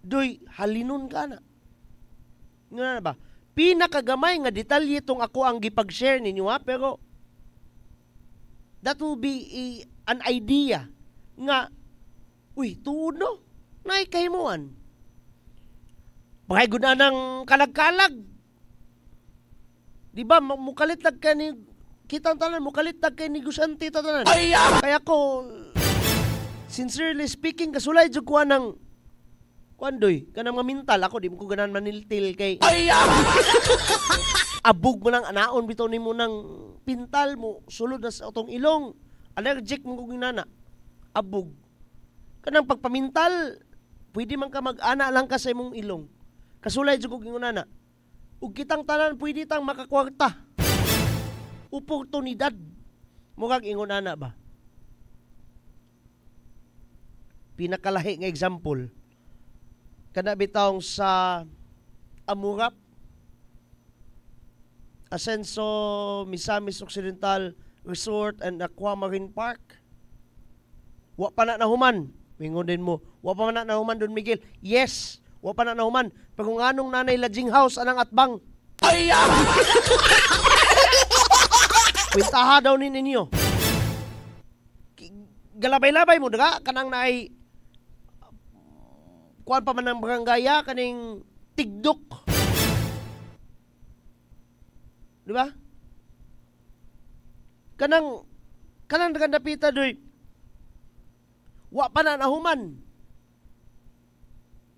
Doy, halinon ka na. Nga na ba? Pinakagamay nga detalye itong ako ang gipag-share ninyo ha, pero that will be an idea nga, uy, tuod no? Naay kahimuan. Pakay na ng kalag-kalag. Diba, mukalitag ka ni, kitang tanan, mukalitag ka ni Gusanti tanan. Kaya ko, sincerely speaking, kasulay dyan ko ng Kuandoy, kanang mga mental ako, di mo ko ganan maniltil kay abog mo lang anaon, bitaw ni mo ng pintal mo, sulod na sa otong ilong, allergic mo kong inana, abog. Kanang pagpamintal, pwede man ka mag-ana lang ka sa imong ilong. Kasulay dyan kong inana. Ug kitang tanan, pwede tang makakwarta. Oportunidad. Mukag ingunana ba? Pinakalahi nga example. Kada bitawng sa Amurap, Ascenso Misamis Occidental Resort and Aquamarine Park. Wa pa na nahuman. Mingon din mo, wa pa na nahuman Don Miguel. Yes, wa pa na nahuman. Pero nganong nanay lodging house anang atbang. Kwintaha daw ni ninyo. Galabay-labay mo daga kanang naay kuan pa man ng barangaya kaning tigdok. Di ba? Kanang dapita doy. Wa pa na nahuman.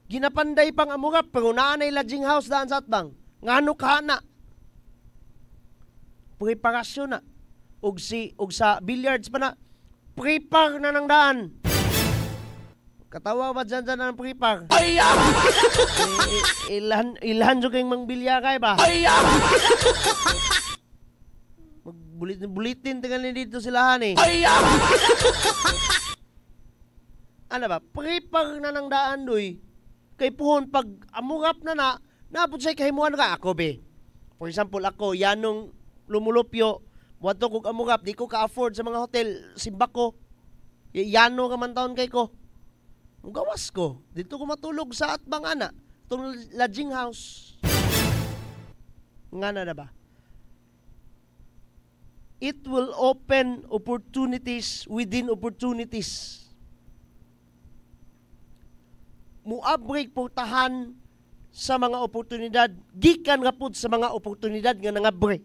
Ginapanday pang Amurap pero naanay lodging house daan sa atbang. Ngano ka na? Preparasyon na. Og sa billiards pa na. Prepare na ng daan. Katawa ba dyan ng prepar? Ilhan jo kayong mangbilya kay ba? Magbulitin tinggal ni dito silahan eh. Ano ba? Prepar na ng daan doy. Kay puhon pag Amurap na naabot sa'y kahimuan ka. Ako be. For example ako, yanong lumulupyo. Wato kong Amurap, di ko ka-afford sa mga hotel. Simbak ko. Yano ka man taon kay ko. Gawas ko. Dito ko matulog sa atbang ana. Itong lodging house. Nga na ba? it will open opportunities within opportunities. Muabrik portahan sa mga oportunidad, gikan nga pud sa mga oportunidad nga nangabre.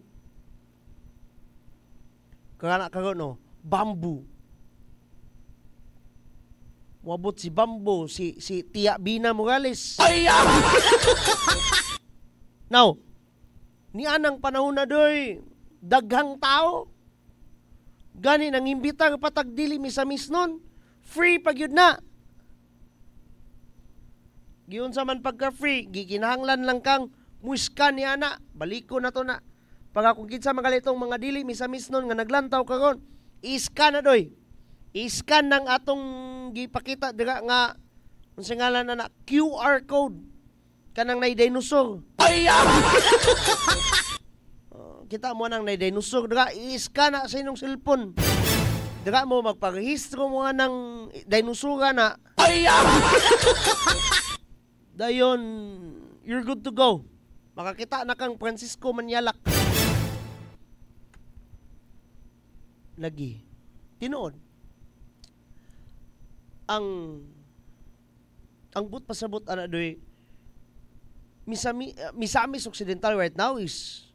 Kana karon no, bamboo. Muabot si Bamboo, si Tia Bina Morales. Now, ni anang panahon na doy, daghang tao. Gani nang imbita nga patagdili misamis nun, free pag yun na. Giyon sa man pagka-free, gikinahanglan lang kang muiskan ni ana, baliko na to na. Pag kung kinsa magalitong mga dili misamis nun nga naglantaw karon, iskan na doy. Iskan ng atong gipakita dira nga unsa ngalan na QR code kanang nay dinosaur. Kita mo nang nay dinosaur dira, iskan na sa inyong cellphone. Dira mo magparehistro mo nga ng dinosaur na. Dayon, you're good to go. Makakita na kang Francisco Manyalak. Lagi. Tinuod. Ang but pasabot ana doy Misamis Occidental right now is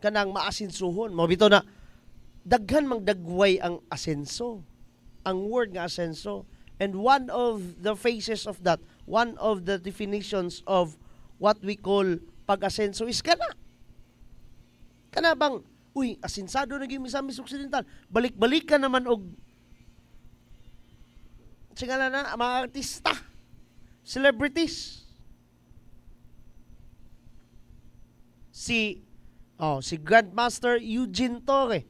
kanang maasensuhon. Mabito na daghan mang dagway ang asenso. Ang word nga asenso. And one of the phases of that, one of the definitions of what we call pag-asenso is kana. Kana bang, uy, asensado naging Misamis Occidental. Balik-balik ka naman og sigala na, mga artista, celebrities. Si Grandmaster Eugene Torre.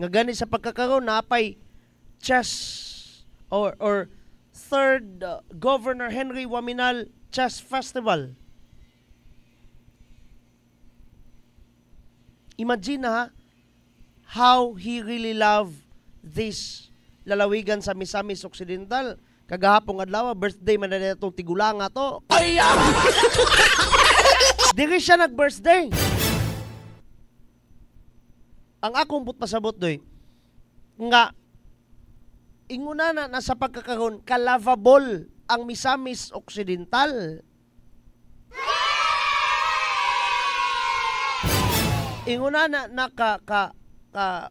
Nga gani sa pagkakaroon na apay chess or third Governor Henry Waminal Chess Festival. Imagine ha, how he really loved this lalawigan sa Misamis Occidental. Kagahapong adlaw, birthday man na itong Tigulanga to. Diri siya nag-birthday. Ang akong pasabot doy, nga, inguna na nasa pagkakaroon, ka-lovable ang Misamis Occidental. Inguna na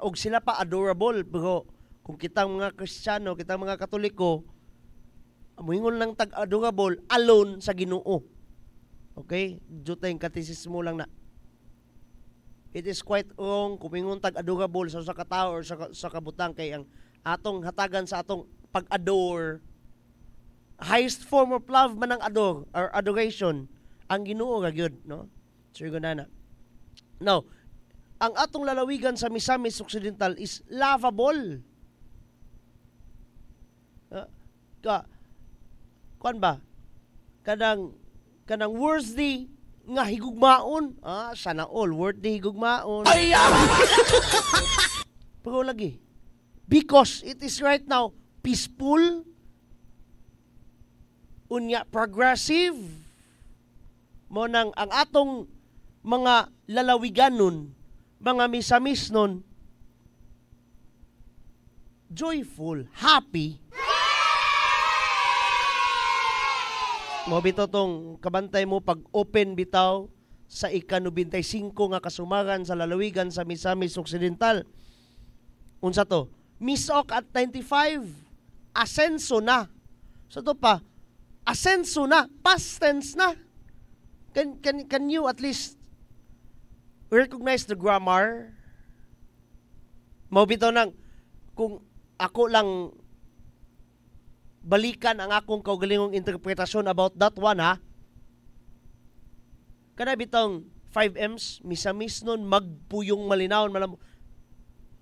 og sila pa adorable, pero kung kitang mga Kristiyano, kitang mga Katoliko, amuingon lang tag-adorable, alone sa Ginoo. Okay? Jutay katisismo lang na. It is quite wrong kung mingon tag-adorable sa katao or sa kabutang kay ang atong hatagan sa atong pag-adore. Highest form of love man ang adore or adoration. Ang Ginoo ra gyud, no? So na. Now, ang atong lalawigan sa Misamis Occidental is lovable. Kuan ba? Kanang worthy nga higugmaon. Sana all worthy higugmaon. Pero lagi. Because it is right now peaceful, unya progressive, mo nang ang atong mga lalawiganon, mga misamis nun, joyful, happy. Mo bitaw tong kabantay mo pag open bitaw sa ika-95 nga kasumaran sa lalawigan sa Misamis Occidental. Unsa to? Misok at 95, asenso na. So to pa, asenso na, past tense na. Can you at least recognize the grammar? Mo bitaw nang kung ako lang balikan ang akong kaugalingong interpretasyon about that one, ha? Kana bitong 5Ms, misamis nun, magpuyong malinawon,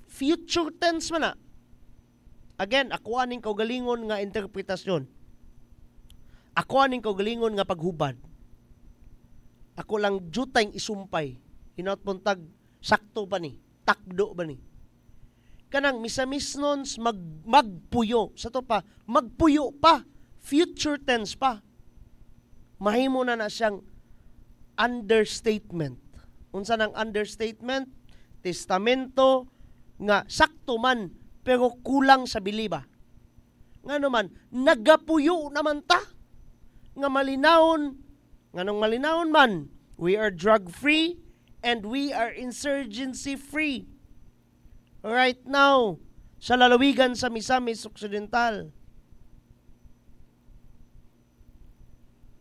future tense man na. Again, ako aning kaugalingon nga interpretasyon. Ako aning kaugalingon nga paghubad. Ako lang jutay isumpay. Hinaut puntag, sakto ba ni? Takdo ba ni? Kanang misamis nun magpuyo. Sa to pa, magpuyo pa. Future tense pa. Mahimo na siyang understatement. unsa nang understatement, testamento nga sakto man pero kulang sa biliba. Ngano man nagapuyo naman ta nga malinawon, nganong malinawon man, we are drug free and we are insurgency free right now sa lalawigan sa Misamis Occidental.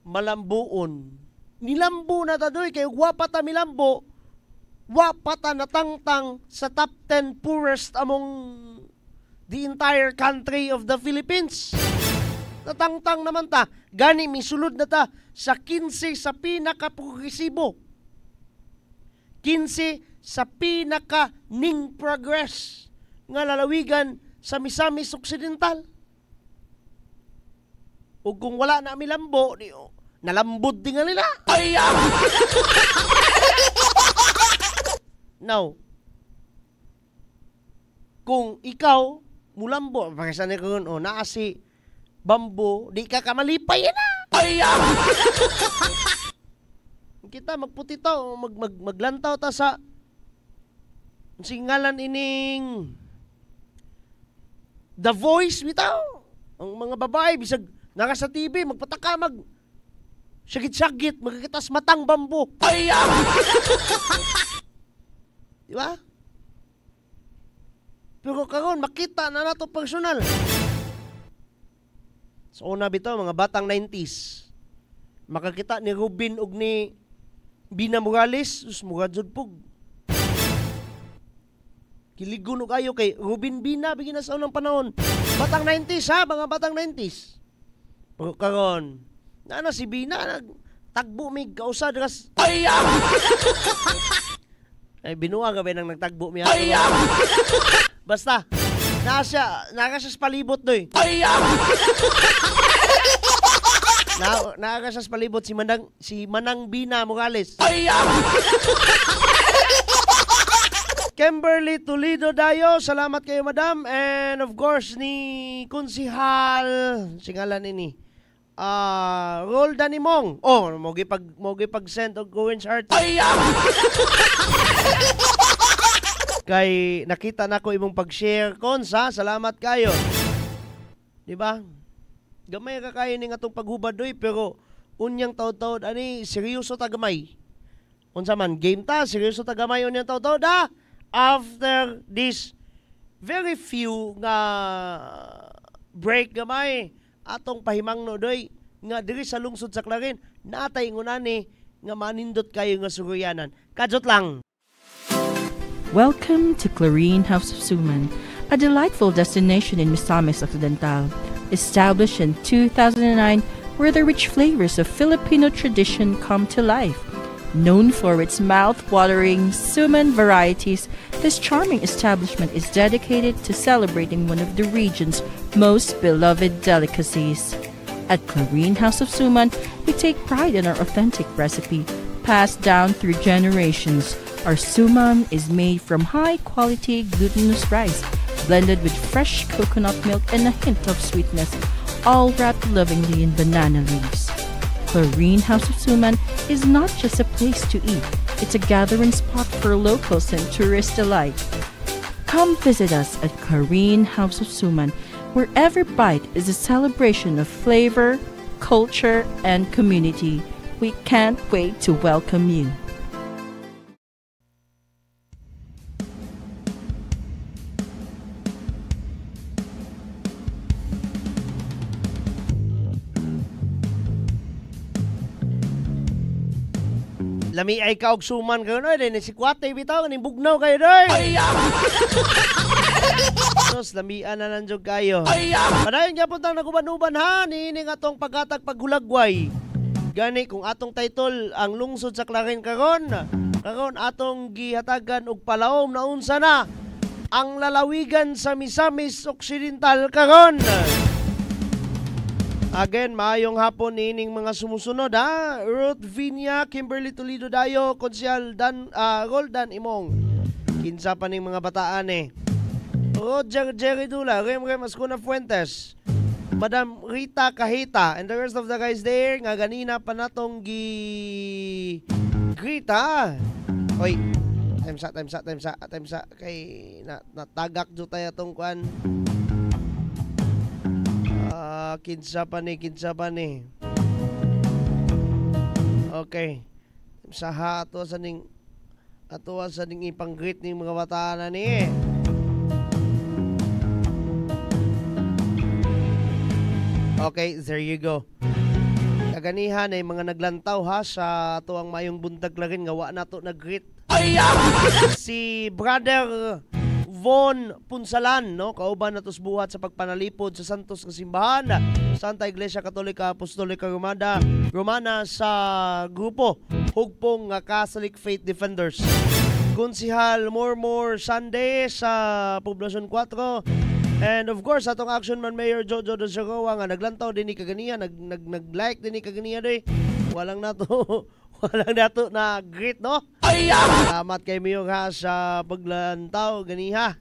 Malambuon. Nilambo na ta doy kay wapa ta milambo. Wapa ta natangtang sa top 10 poorest among the entire country of the Philippines. Natangtang naman ta. Gani misulod na ta sa 15 sa pinaka-progresibo. 15 sa pinaka-ning progress nga lalawigan sa Misamis Occidental. O kung wala na milambo, nalambod din nga nila. Now, kung ikaw mulambo, pagkasan ni kung naa si bambo, di ka kamalipay na. Kita magputitaw, maglantaw ta sa singalan ining The Voice bitaw. Ang mga babae bisag naka sa TV magpataka sagit-sagit magkitas matang bambo. Di ba? Pero karon makita na nato personal. So una bitaw mga batang 90s. Makakita ni Rubin ug ni Bina Morales, murad jud pug. Kiligon og ayo kay Rubin Bina bigin na sa unang panahon. Batang 90s ha, mga batang 90s. Pero karon, na si Bina nagtagbo mig kausa dras. Ay binuang gabi nang nagtagbo mi ako. Basta naka siya sa palibot doy. Naka siya sa palibot si Manang Bina Morales. Kimberly Toledo Dayo, salamat kayo madam. And of course ni Konsihal singalan ini. Roldan Imong. Oh, mogi pag send og Gowens Heart. Kay nakita nako imong pag-share Kons ha. Salamat kayo. Di ba? Gamay ka kayo ning atong paghubad doy pero unyang taud-taud ani seryoso ta gamay. Unsa man game ta seryoso ta gamay unyang taud-taud ha. After this very few nga break gamay atong pahimangno doy nga diri sa lungsod sa Clarin natay ngunani nga manindot kayo nga suguyanan. Kadjot lang. Welcome to Clarin House of Suman, a delightful destination in Misamis Occidental, established in 2009 where the rich flavors of Filipino tradition come to life. Known for its mouth-watering suman varieties, this charming establishment is dedicated to celebrating one of the region's most beloved delicacies. At Clarin House of Suman, we take pride in our authentic recipe, passed down through generations. Our suman is made from high-quality glutinous rice, blended with fresh coconut milk and a hint of sweetness, all wrapped lovingly in banana leaves. Clarin House of Suman is not just a place to eat, it's a gathering spot for locals and tourists alike. Come visit us at Clarin House of Suman, where every bite is a celebration of flavor, culture, and community. We can't wait to welcome you. Lami ay kaog suman kayo no, din si Kwate bitaw ning bugnaw kayo doy. Nos lamian na nanjog kayo. Padayon gyapon tang naguban-uban ha nining atong paghatag paghulagway. Gani kung atong title ang lungsod sa Clarin karon atong gihatagan og palawom na unsa na ang lalawigan sa Misamis Occidental karon. Again, maayong hapon nining mga sumusunod ha. Ruth Vinia, Kimberly Toledo Dayo, Konsyal Roldan Imong. Kinsa pa ning mga bataan eh. Roger Jerry Dula, Rem Ascuna Fuentes, Madam Rita Kahita, and the rest of the guys there nga ganina pa natong gi Grita. Oy, time sa kay natagak jud tayo tong kuan. Kinsa pa ni. Okay. Saha ato sa ning ipang-greet ning mga bata ni. Okay, there you go. Kaganihan ay mga naglantaw ha sa tuwang mayong buntag lagin nga wa nato nag-greet. Si Brother Von Punsalan, no, kauban natos buhat sa pagpanalipod sa Santos nga simbahan, Santa Iglesia Katolika Apostolika Romana sa grupo hugpong nga Catholic Faith Defenders. Konsihal Mormor Sunday sa Poblacion 4. And of course, atong Action Man Mayor Jojo Dosagawa nga naglantaw din ni kaganiya, nag-like din ni kaganiya doy. Walang nato na greet, no? Salamat kay Mayor ha sa paglantaw ganiha.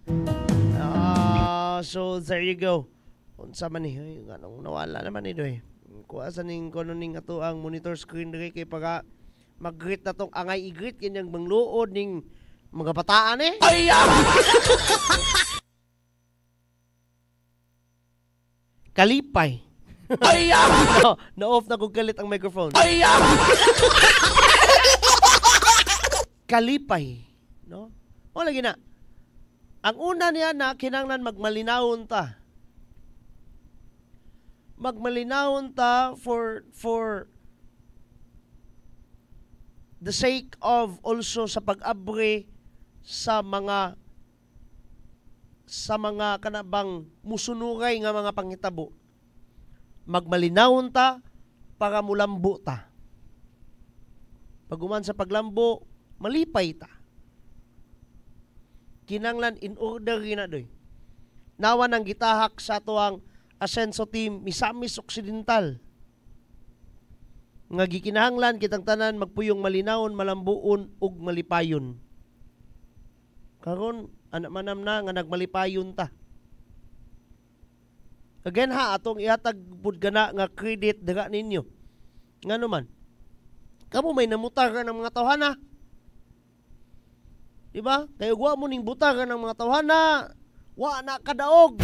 So there you go. Unsa man ni anong nawala naman ni doy. Kuha sa ning kono ning ato ang monitor screen diri kay para mag-greet na tong angay i-greet kanyang bangluod ning mga bataan eh. Kalipay. Na-off na kong galit ang microphone. Kalipay. No? O lagi na. Ang una niya na kinanglan magmalinawon ta. Magmalinawon ta for the sake of also sa pag-abre sa mga kanabang musunuray nga mga panghitabo. Magmalinawon ta para mulambo ta. Paguman sa paglambo, malipay ta. Kinanglan in order gina doy. Nawa nang gitahak sa tuang Asenso Team Misamis Occidental. Nga gikinahanglan kitang tanan magpuyong malinawon, malambuon ug malipayon. Karon anak manam na nga nagmalipayon ta. Again ha, atong ihatag pud gana nga credit daga ninyo. Ngano man? Kamo may namutar ka ng mga tawhana. Diba? Kaya wa mo ning butar ka ng mga tawhana, wa na kadaog.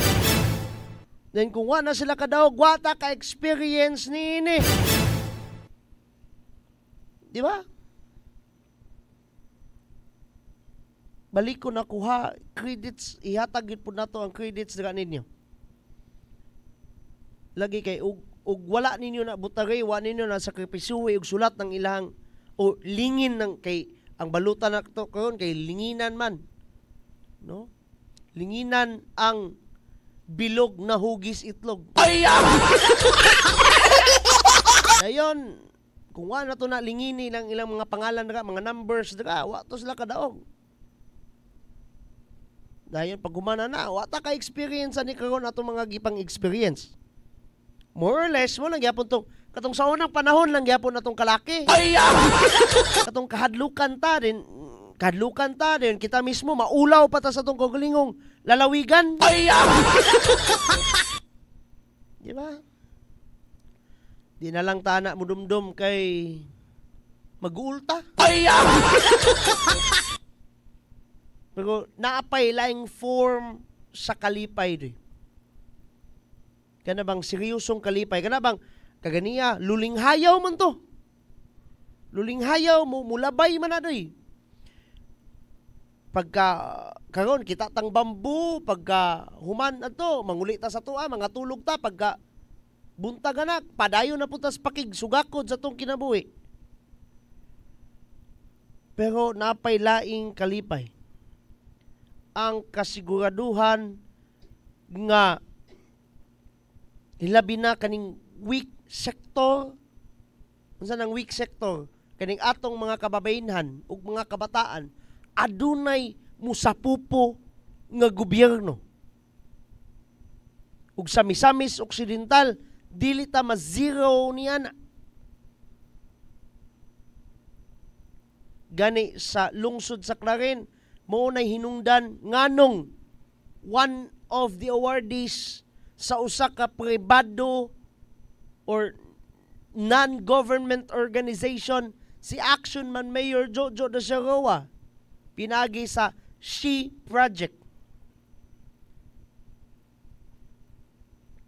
Then kung wa na sila kadaog, wa ta ka-experience ni ini. Diba? Balik ko na kuha credits, ihatag po na to ang credits daga ninyo. Lagi kay ug wala ninyo na butagay, wa ninyo na sakripisyuhi ug sulat ng ilang o lingin ng kay ang balutan na to karon kay linginan man. No? Linginan ang bilog na hugis itlog. Dayon, kung wa na to na lingini lang ilang mga pangalan daga, mga numbers daga, wa to sila kadaog. Dayon pag humana na, wa ta ka-experience ani karon ato mga gipang experience. More or less mo lang gyapon tong katong sa unang panahon lang gyapon natong kalaki. Katong kahadlukan ta din kita mismo maulaw pa ta sa tong kagalingong lalawigan. Di ba? Di na lang ta na mudumdum kay mag-uulta. Pero naapay laing form sa kalipay doy. Kana bang seryosong kalipay? Kana bang kaganiya lulinghayaw man to. Lulinghayaw mo mulabay man na doy. Pagka karon kita tang bambu, pagka human ato, manguli ta sa tuwa, mga tulog ta, pagka buntag anak, padayon na putas pakig sugakod sa tong kinabuhi. Pero napay laing kalipay ang kasiguraduhan nga hilabi na kaning weak sector. Unsa nang weak sector? Kaning atong mga kababayenhan ug mga kabataan adunay musapupo nga gobyerno. Ug sa Misamis Occidental dili ta ma-zero niya na. Gani sa lungsod sa Clarin mo na hinungdan nganong one of the awardees sa usa ka pribado or non-government organization si Action Man Mayor Jojo Dosagawa pinagi sa She Project.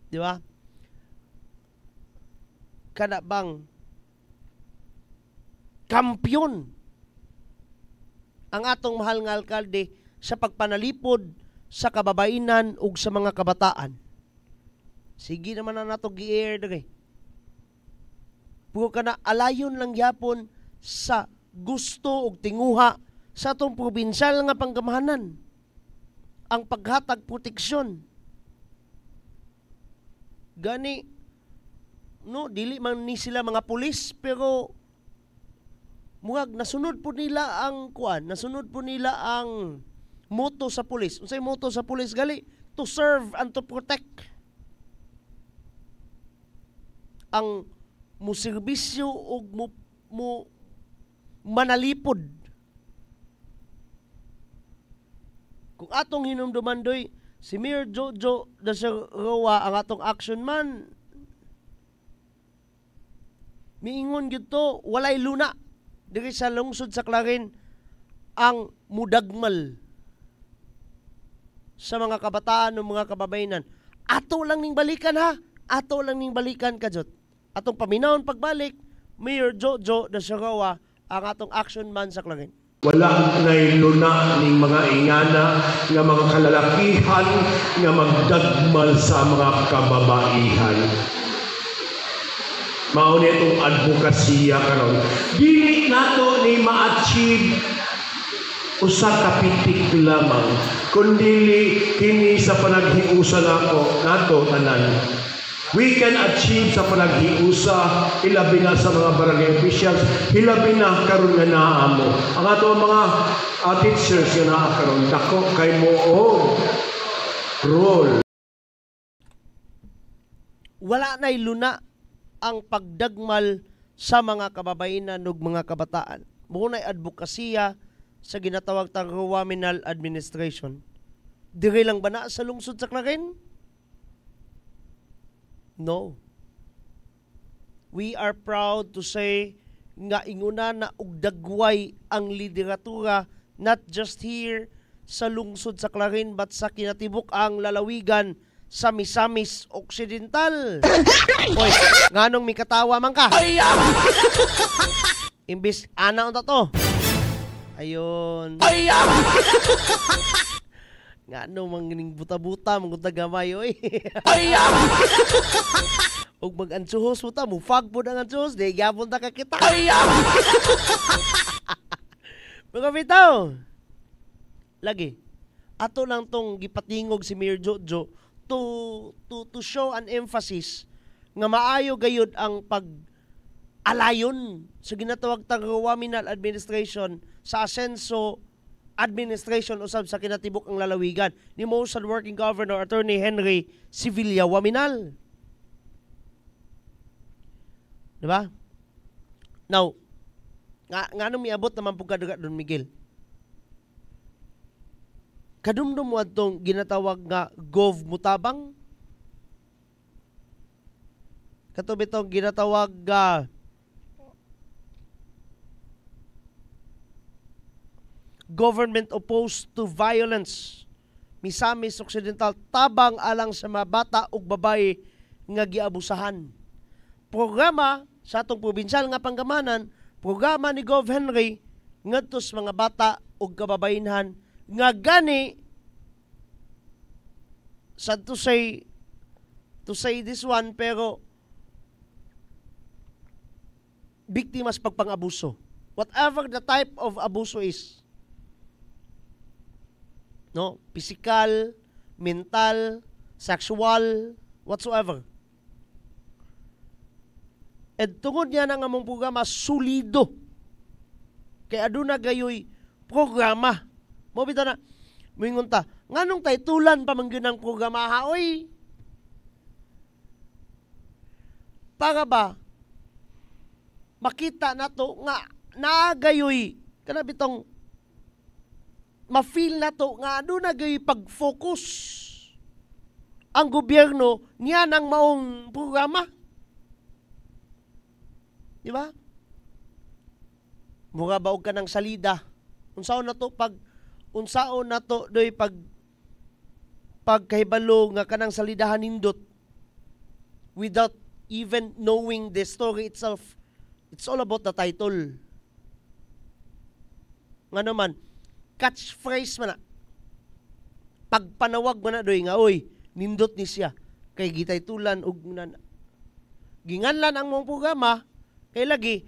Di ba? Kana bang kampyon ang atong mahal nga alkalde sa pagpanalipod sa kababainan ug sa mga kabataan. Sige naman na nato gi-air dere. Puro ka na alayon lang yapon sa gusto ug tinguha sa atong probinsyal nga panggamahanan. Ang paghatag proteksyon. Gani, no, dili man ni sila mga pulis, pero murag nasunod po nila ang nasunod po nila ang motto sa pulis. Unsay motto sa pulis gali? To serve and to protect. Ang muserbisyo ug mo manalipod. Kung atong hinumduman doy, si Mayor Jojo Dasarawa ang atong action man, miingon gyud to, walay luna diri sa lungsod sa Clarin ang mudagmal sa mga kabataan o mga kababayanan. Ato lang ning balikan ha. Ato lang ning balikan kajot. Atong paminawon pagbalik, Mayor Jojo Dasarawa ang atong action man sa Clarin. Wala na'y luna ning mga ingana nga mga kalalakihan nga magdagmal sa mga kababaihan. Mao ni itong advokasya karon. Dili nato ni ma-achieve usa ka pitik lamang, kundi kini sa panaghiusa nato tanan. We can achieve sa panaghiusa, hilabi na sa mga barangay officials, hilabi na karon nga naa mo. Ang ato mga teachers nga naa karon, dako kay mo role. Wala na'y luna ang pagdagmal sa mga kababainan ug mga kabataan. Muna'y advokasya sa ginatawag tang Ruwaminal Administration. Dire lang ba na sa lungsod sa Clarin? No. We are proud to say nga inguna na og dagway ang lideratura not just here sa lungsod sa Clarin but sa kinatibuk ang lalawigan sa Misamis Occidental. Oy, nganong mikatawa man ka? Imbis ana unta to. Ayun. Nga no, mangining buta-buta, mangunta gamay, oy. Huwag mag-antsuhos mo ta, mufag po ng antsuhos, di gyapon ta kakita. Mga bitaw, lagi, ato lang tong gipatingog si Mayor Jojo to show an emphasis nga maayo gayud ang pag-alayon sa ginatawag tang Ruwaminal Administration sa asenso administration usab sa kinatibuk ang lalawigan ni Motion Working Governor Attorney Henry Sevilla Waminal. Diba? Now, nganong miabot naman po kadura Don Miguel? Kadumdum mo atong ginatawag nga Gov Mutabang? Katubi itong ginatawag Government Opposed to Violence Misamis Occidental tabang alang sa mga bata ug babae nga giabusahan. Programa sa atong probinsyal nga panggamanan, programa ni Gov Henry ngadto sa mga bata ug kababayenhan nga gani sad to say this one pero biktimas pagpang-abuso. Whatever the type of abuso is. No, physical, mental, sexual, whatsoever. At tungod niya nga mong programa solido. Kaya aduna gayoy programa. Mo bitaw na moingon ta, nganong taytulan pa man gyud ang programa ha oy? Para ba makita nato nga naagayoy kana bitong ma-feel na to nga ano na gay pag-focus ang gobyerno niya ng maong programa. Di ba? Mura ba og ka ng salida? Unsaon na to pag unsaon nato doy pagkahibalo nga kanang salidahan nindot without even knowing the story itself. It's all about the title. Nga naman, catchphrase man na. Pagpanawag man na doy nga, oy, nindot ni siya. Kay gitay tulan og ginganlan ang mong programa, kay lagi,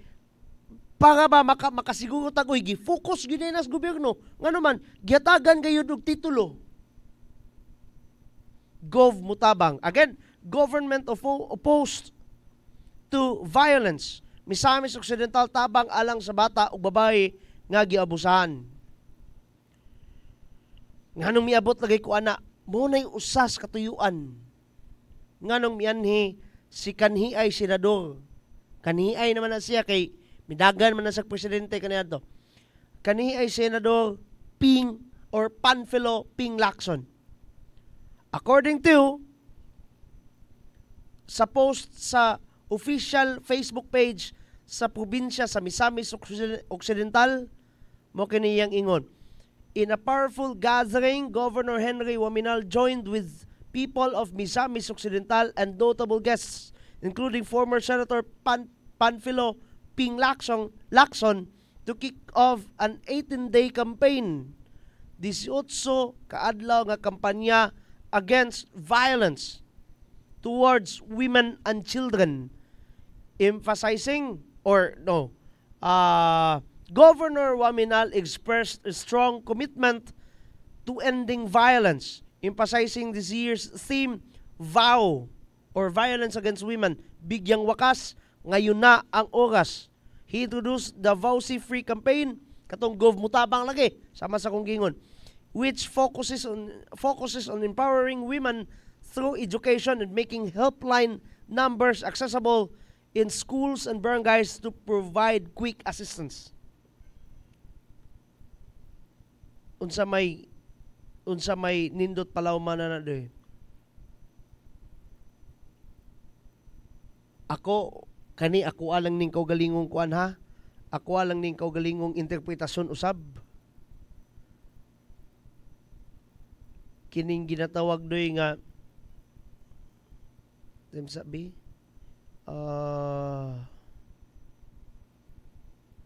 para ba makasiguro tag, oy, gi-focus gina nas gobyerno. Nga naman, giyatagan kayo og titulo. Gov mutabang. Again, government opposed to violence. Misamis Occidental tabang alang sa bata o babae nga giabusahan. Nganong miabot lagay ko ana, mo na'y usas katuyuan. Nganong mianhi si kanhi ay senador. Kanhi ay naman na siya kay midagan man na sa presidente kaniadto. Kanhi ay senador Ping or Panfilo Ping Lacson. According to sa post sa official Facebook page sa probinsya sa Misamis Occidental, mo kiniyang ingon. In a powerful gathering, Governor Henry Waminal joined with people of Misamis Occidental and notable guests, including former Senator Panfilo Ping Lacson, to kick off an 18-day campaign. 18 kaadlaw nga kampanya against violence towards women and children, emphasizing Governor Waminal expressed a strong commitment to ending violence, emphasizing this year's theme, VOW, or Violence Against Women, Bigyang Wakas, ngayon na ang oras. He introduced the VOWC Free campaign, katong Gov Mutabang lagi, sama sa kong gingon, which focuses on empowering women through education and making helpline numbers accessible in schools and barangays to provide quick assistance. Unsa may nindot palawman na doy. Ako alang ning kaugalingong kuan ha. Ako alang ning kaugalingong interpretasyon usab. Kining ginatawag doy nga sabi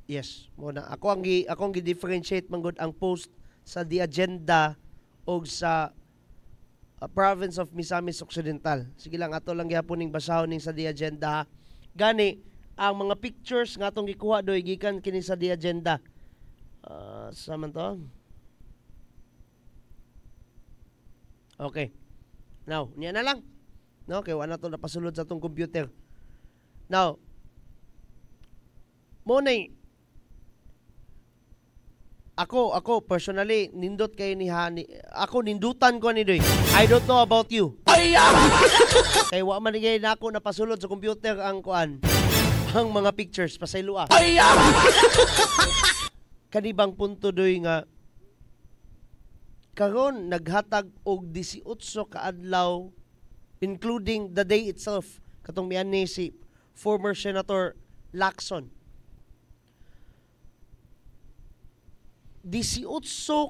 yes, muna. Akong gi-differentiate manggod ang post sa The Agenda o sa province of Misamis Occidental. Sige lang, ato lang gihapon ning basahon ning sa The Agenda. Gani, ang mga pictures nga atong gikuha doy gikan kini sa The Agenda. Sa man to? Okay. Now, niya na lang. No, kay wala to napasulod sa atong computer. Now, monay ako personally nindot kay ni Hani. Ako nindutan ko ni doy. I don't know about you. Kay wa man gay na ako napasulod sa computer ang kuan. Ang mga pictures pasaylua. Kanibang punto doy nga karon naghatag og 18 ka adlaw including the day itself katong miani si former Senator Lacson. 18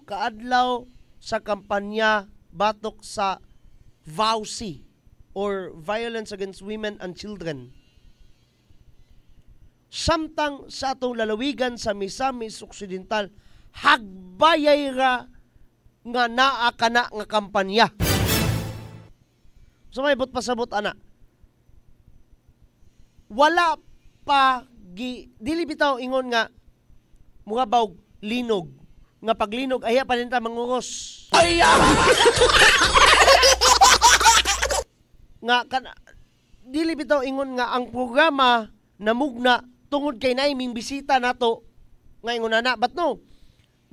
kaadlaw sa kampanya batok sa VOWC or Violence Against Women and Children. Samtang sa atong lalawigan sa Misamis Occidental, hagbayay ra nga naa kana nga kampanya. So may pasabot ana. Wala pa dili bitaw ingon nga mga bawg linog nga paglinog aya pa ninta mangungos. Nga dili bitaw ingon nga ang programa namugna tungod kay naiming bisita nato nga ingon ana, but no,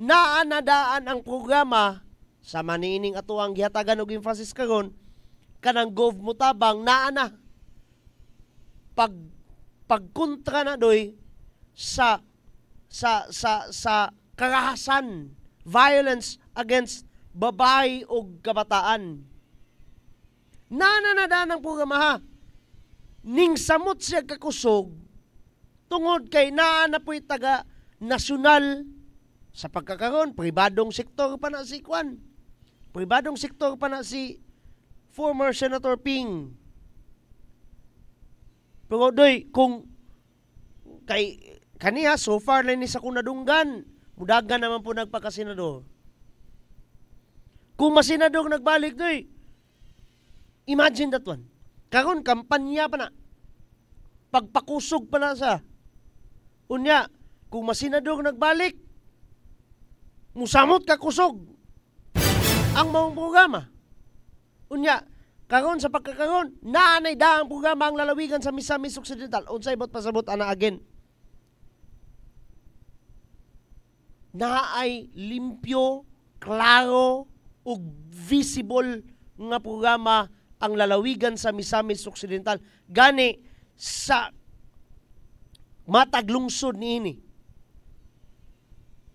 naanadaan ang programa sa manining ato ang gihatagan og emphasis karon kanang Gov Mutabang naana pagkontra na doy sa karahasan, violence against babae o kabataan. Nananadaan ang programa ha. Ning samot siya kakusog tungod kay naana po'y taga nasyonal Sa pagkakaroon, pribadong sektor pa na si Kwan. Pribadong sektor pa na si former Senator Ping. Pero doy, kung kay kaniya, so far na ni sa kunadunggan, mudagan naman po nagpakasenador. Kung masenador nagbalik doy, imagine that one. Karon kampanya pa na. Pagpakusog pa na sa. Unya, kung masenador nagbalik, musamot ka kusog ang mga programa. Unya, karon sa pagkakaroon, naanay daang programa ang lalawigan sa Misamis Occidental. Unsay bot pasabot ana again. Naay limpyo, klaro, ug visible nga programa ang lalawigan sa Misamis Occidental. Gani sa matag lungsod niini.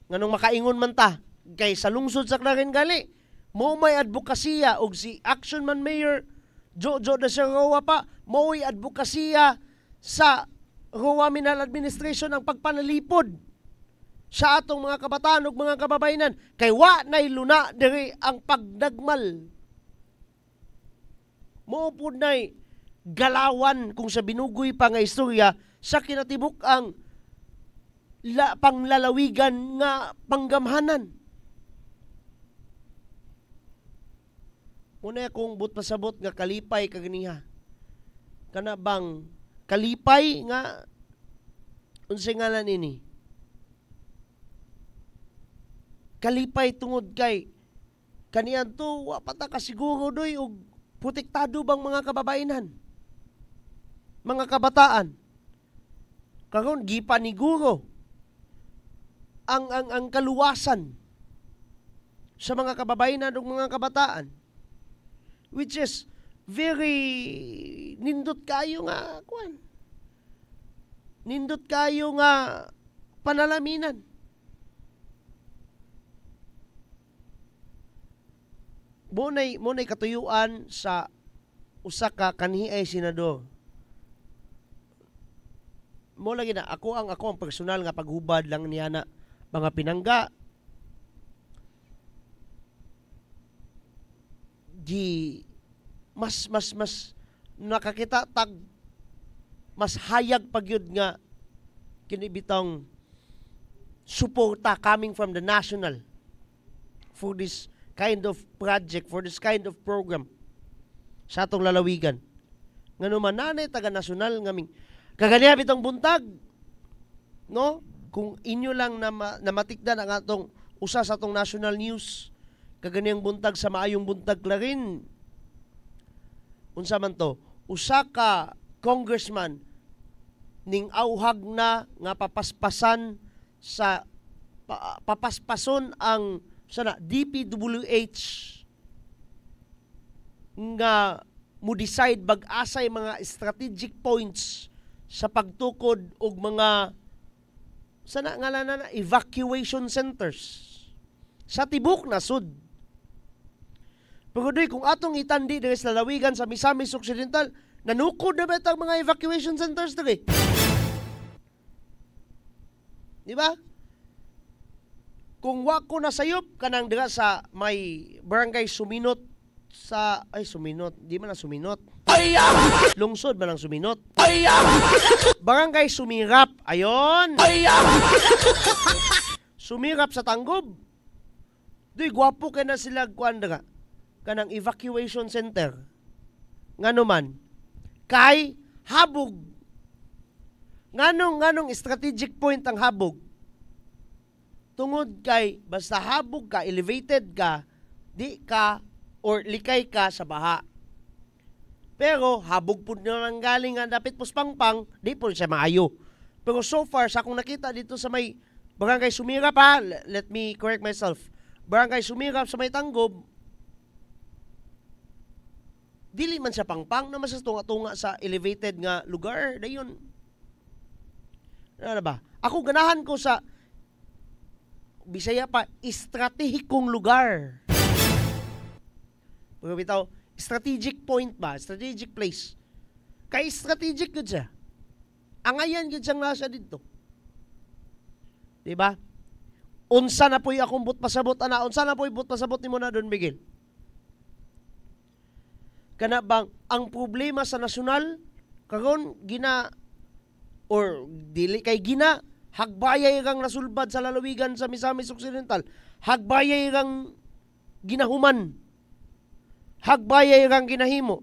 Nganong makaingon man ta, kay sa lungsod sa Clarin gali, mo may advokasya og si Action Man Mayor Jojo de Roa pa, mo may advokasya sa Roa Minal Administration ang pagpanalipod sa atong mga kabataan ug mga kababayenan kay wa nay luna diri ang pagdagmal. Mo pud nay galawan kung sa binugoy pa nga istorya sa kinatibuk ang panglalawigan nga panggamhanan. Muna akong but pasabot nga kalipay kaganiha. Kana bang kalipay nga unsay ngalan ini? Kalipay tungod kay kaniyan to wa pata ka siguro doy og protektado bang mga kababayenan, mga kabataan. Karon gipaniguro ang kaluwasan sa mga kababayenan ug mga kabataan, which is very nindot kayo nga kuan. Nindot kayo nga panalaminan. Munay katuyuan sa usa ka kanhi ay senador. Mo lagi na ako ang personal nga paghubad lang niya na mga pinangga di mas nakakita tag mas hayag pagyud nga kinibitang suporta coming from the national for this kind of project, for this kind of program sa atong lalawigan. Ngano man nanay taga nasyonal ngaming kaganiya bitong buntag, no? Kung inyo lang na matikdan ang atong usa sa atong national news, kaganiyang buntag sa maayong buntag Clarin. Unsa man to? Usa ka congressman ning auhag na nga papaspasan sa papaspason ang sana DPWH nga mo decide bag-asay mga strategic points sa pagtukod og mga sana ngalan na evacuation centers sa tibok nasud. Pero doy kung atong itandi diri sa lalawigan sa Misamis Occidental, nanukod na ba itang mga evacuation centers diri? Di ba? Kung wa ko nasayop kanang dira sa may barangay Suminot sa Suminot, di man na Suminot. Lungsod man ang Suminot. Barangay Sumirap, ayon. Sumirap sa Tanggob. Doy gwapo kay na sila kuan dira kanang evacuation center. Ngano man kay habog. Nganong strategic point ang habog? Tungod kay basta habog ka, elevated ka, di ka or likay ka sa baha. Pero habog pud na lang galing nga dapit puspangpang, di po siya maayo. Pero so far sa akong nakita dito sa may Barangay Sumirap ha, let me correct myself. Barangay Sumirap sa may Tanggob, dili man siya pangpang na masatunga-tunga sa elevated nga lugar. Dayon. Ano ba? Ako ganahan ko sa Bisaya pa, estratehikong lugar. Pero bitaw, strategic point ba? Strategic place. Kay strategic yun siya. Angayan yun siyang nasa dito. Diba? Unsa na po'y akong but pasabot, ana? Unsa na po'y but pasabot ni mo na Don Miguel? Kana bang ang problema sa nasyonal karon gina or dili kay gina hagbayay kang nasulbad sa lalawigan sa Misamis Occidental, hagbayay kang ginahuman, hagbayay kang ginahimo.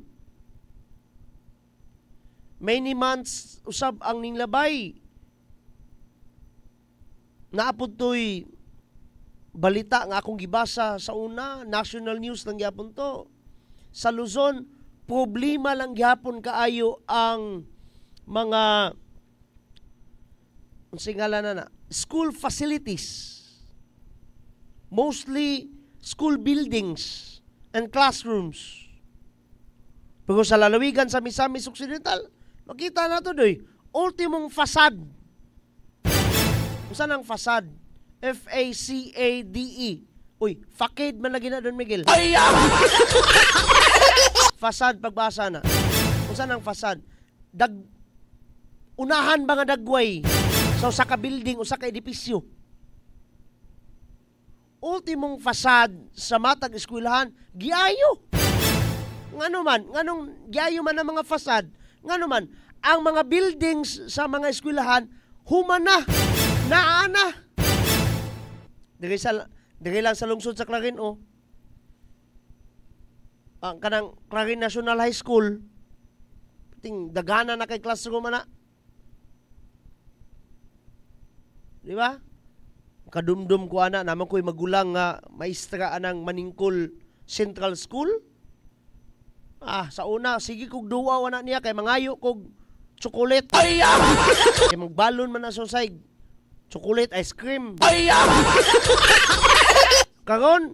Many months usab ang ninglabay. Naapod to'y balita nga akong gibasa sa una, national news lang gyapon to. Sa Luzon, problema lang gyapon kaayo ang mga school facilities. Mostly school buildings and classrooms. Pero sa lalawigan sa Misamis Occidental, makita na to doy, ultimong fasad. Saan ang fasad? F-A-C-A-D-E. Uy, facade man lagi na Don Miguel. Fasad, pagbasa na. Saan ang fasad? Unahan ba nga dagway? So, sa ka-building o sa ka-edipisyo. Ultimong fasad sa matag eskwelahan, giayo. Ngano man, nganong giayo man ang mga fasad, ngano man, ang mga buildings sa mga eskwelahan, humana. Naana. Diri lang sa lungsod sa Clarin ang kanang Clarin National High School. Ting dagana na kay classroom ana. Di ba? Kadumdum ko ana naman ko'y magulang nga maestra anang Maningkol Central School. Sa una sige kog duwa ana niya kay mangayo kog chocolate. Kay magbalon man na sosay. Chocolate ice cream. Karon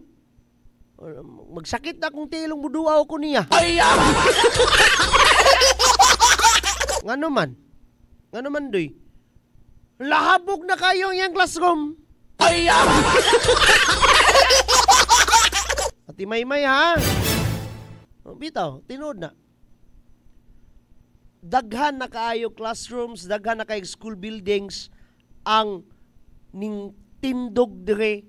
magsakit na kung tilong muduaw ko niya. Ngano man doy. Lahabog na kayo yung classroom. Ati may ha. Bitaw, tinood na. Daghan na kaayo classrooms, daghan na kaayo school buildings ang ning tindog dire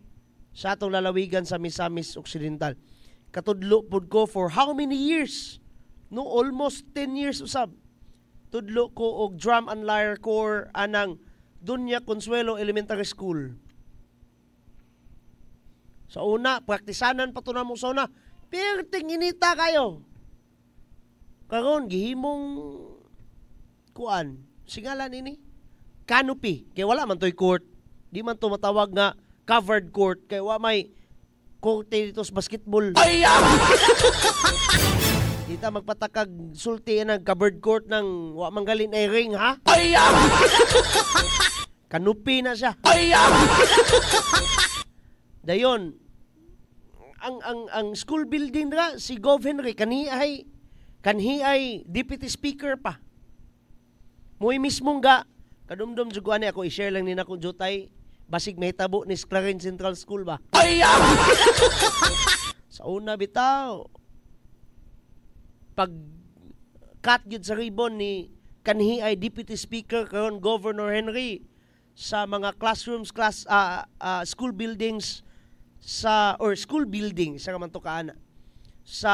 sa atong lalawigan sa Misamis Occidental. Katudlo pud ko for how many years? No, almost 10 years usab. Tudlo ko og drum and lyre corps anang Dunya Consuelo Elementary School. Sa una, praktisanan pa to na mo sa una. Perting inita kayo. Karon gihimong kuan. Singalan ini? Canopy. Kaya wala man to'y court. Di man to matawag nga covered court. Kaya wala may court dito sa basketball. Dita magpatakag sulti ng covered court ng wala manggalin ay ring, ha? Canopy na siya. Dayon, ang school building na si Gov. Henry kanhi ay deputy speaker pa. Muy mismong ga kadumdum juguan ako i-share lang nina kung jutay basig mahitabo ni Clarin Central School ba. Sa una bitaw pag cut gyud sa ribbon ni kanhi ay deputy speaker karon Governor Henry sa mga classrooms school buildings school building sa man to kaana sa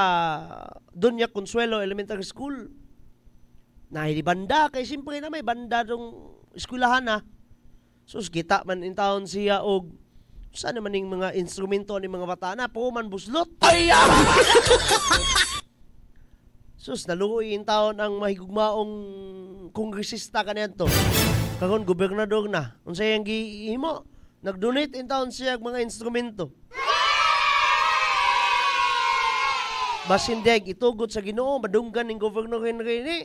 Dunya Consuelo Elementary School. Nahi di banda kay simpre na may banda dong eskwelahan na. Sus kita man in town siya og sa naman ning mga instrumento ni mga bata na po man buslot. Sus naluoy in town ang mahigugmaong kongresista kaniadto. Karon gobernador na. Unsay ang gihimo? Nag-donate in town siya mga instrumento. Basindeg itugot sa Ginoo madunggan ning Governor Henry ni.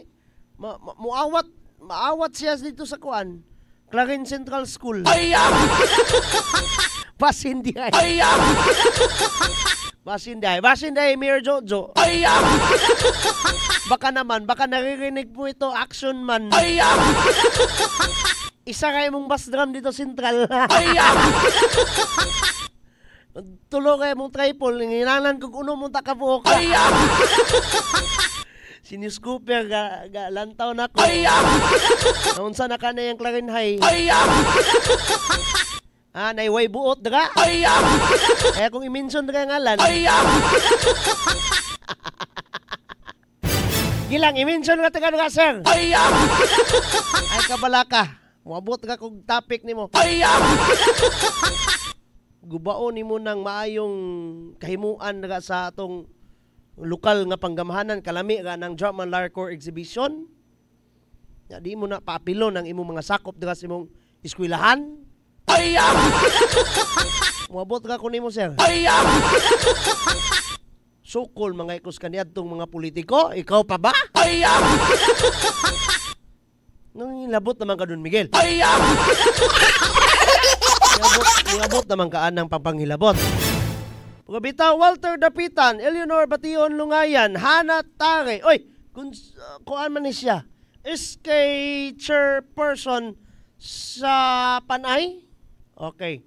Maawat siya dito sa kuan. Clarin Central School. Basinday. Basinday, Mayor Jojo. Baka naririnig po ito, action man. Isa kayo mong bass drum dito Central. Tulo kayo mong triple, nginanan kung uno mong takabuhok. Si News Cooper lantaw na ko. Naunsa na ka na yung Clarin High. Naiway buot daga. Kaya kung i-mention daga ngalan. Gilang i-mention nga taga daga, sir. Ay kabala ka. Muabot ka kung topic nimo. Gubaon nimo nang maayong kahimuan daga sa atong lokal nga panggamahanan kalami nga ng Drama Larcor exhibition. Ya di mo na paapilo ng imong mga sakop daga sa imong eskwelahan. Muabot ka kunin mo, sir. Sukol mga ikos kaniadtong mga politiko, ikaw pa ba? Nung ilabot naman ka dun, Miguel. Ilabot naman ka anang papanghilabot. Pagabita, Walter Dapitan, Eleanor Bation Lungayan, Hana Tare. Oy, kuan man ni siya. SK chairperson sa Panay. Okay.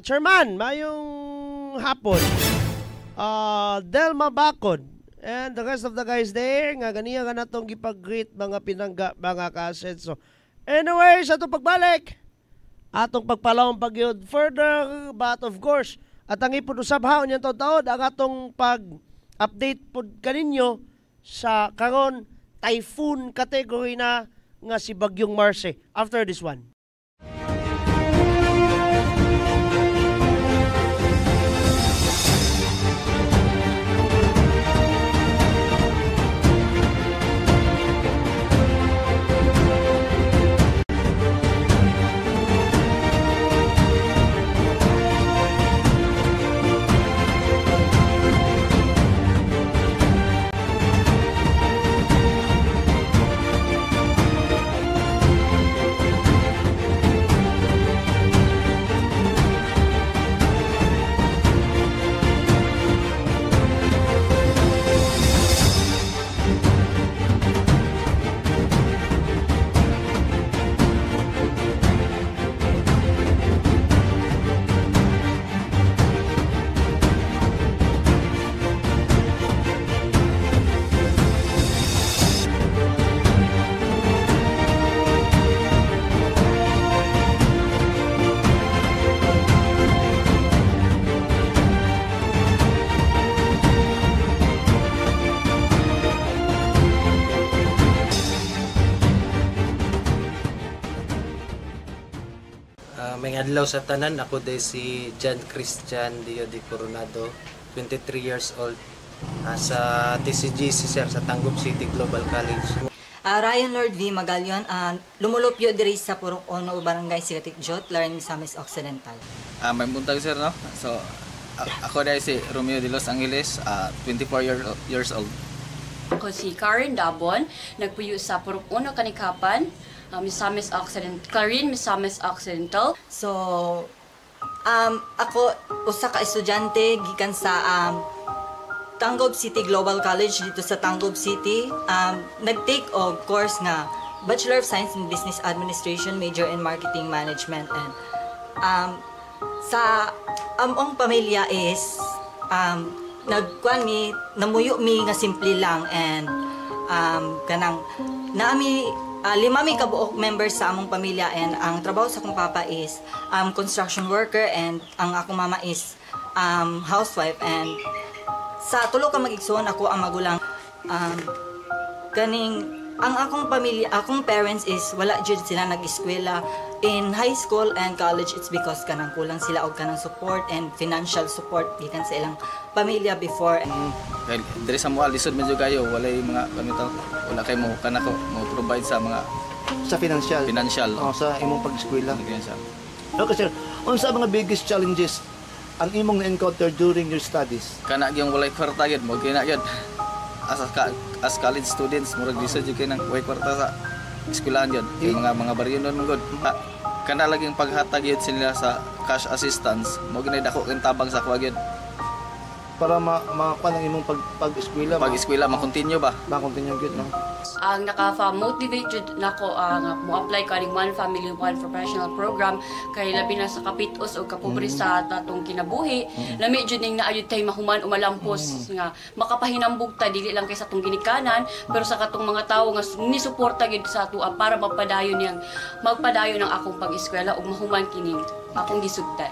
Chairman, mayong hapon. Delma Bacod and the rest of the guys there nga ganiya nga natong gipag-greet mga pinangga, mga ka-assets. So, anyway, sa itong pagbalik, atong pagpalawang pagyod further, but of course, at ang ipon usab haon yung taon ang atong pag-update po kaninyo sa karon typhoon category na nga si Bagyong Marce after this one. May adlaw sa tanan, ako day si John Christian Dio de Coronado, 23 years old, sa TCGC sir sa Tangub City Global College. Ryan Lord V. Magalion, lumulupyo diri sa Purok Ono, Barangay Sigatik Jot, Laran, Misamis Occidental. May buntag sir, no? So, ako day si Romeo de Los Angeles, 24 years old. Ako si Karen Dabon, nagpuyo sa Purok Ono, Kanikapan, Misamis Occidental, Clarin, Misamis Occidental. So, ako usa ka estudyante gikan sa Tangub City Global College dito sa Tangub City. Nag-take og course nga Bachelor of Science in Business Administration, major in Marketing Management. And sa among pamilya is nagkuan mi, namuyo mi nga simple lang, and kanang naami 5 mi kabuok members sa among pamilya, and ang trabaho sa akong papa is construction worker, and ang akong mama is housewife. And sa tulo ka mag-igsoon, ako ang magulang. Ang akong pamilya, akong parents is wala jud sila nag-eskwela in high school and college. It's because kanang kulang sila og kanang support and financial support gikan sa ilang pamilya before. Dahil diri sa mga lisod medyo kayo, walay mga kamitaw, wala kay mo kanako mo provide sa mga sa financial sa imong pag-eskwela. Okay sir, unsa mga biggest challenges ang imong na-encounter during your studies? Kana gyung walay kwarta gyud mo kina gyud as college students, murag lisod gyud kay nang way kwarta sa eskwelahan gyud. Mga baryonon mo gud. Kana laging paghatag gyud sila sa cash assistance, mo ginay dako kay tabang sa kuha gyud. Para makuha ng imong pag-eskwela. Pag-eskwela, ma-continue ba? Ma-continue gyud, no? Ang naka-motivate jud nako ang mo-apply ka ning One Family One Professional Program kay labi na sa kapitos o kapobre sa tatong kinabuhi. Lami jud ning naayud tay mahuman umalampos nga makapahinambog ta dili lang kay sa atong ginikanan pero sa katong mga tawo nga ni suporta gid sa ato para magpadayon ng akong pag-eskwela ug mahuman kining akong gisugdan.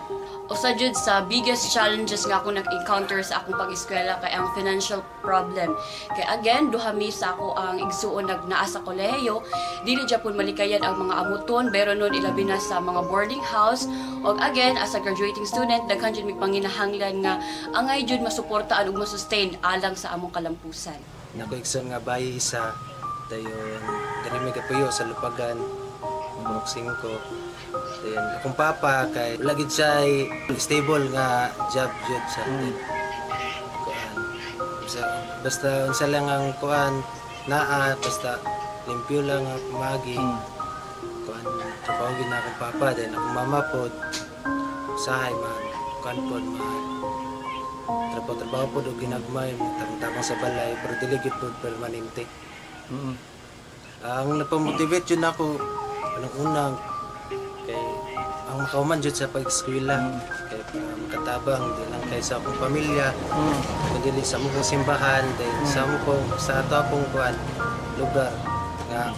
Usa jud sa biggest challenges nga ako nag-encounter sa akong pag-eskwela kay ang financial problem. Kay again, duha mi sa ako ang igsuon naa sa kolehiyo, dili jud pud malikayan ang mga amuton, pero nun ilabi na sa mga boarding house. Og again, as a graduating student, daghan jud mi panginahanglan nga angay jud masuportaan ug masustain alang sa among kalampusan. Nako-igsoon nga bayi isa dayon diri mi kapuyo sa Lupagan, boxing ko. Then akong papa kay wala gid siya stable nga job jud sa kuan. Basta unsa lang ang kuan naa basta limpyo lang ang pamagi. Kuan trabaho gid na akong papa then akong mama pod sahay man kuan pod trabaho pod og ginagmay tabang sa balay pero dili gid pod permanente. Ang napamotivate jud nako unang kay ang makauman jud sa pag-eskwela kay para makatabang di lang kay sa akong pamilya kundi sa among simbahan sa among sa ato akong kuan lugar nga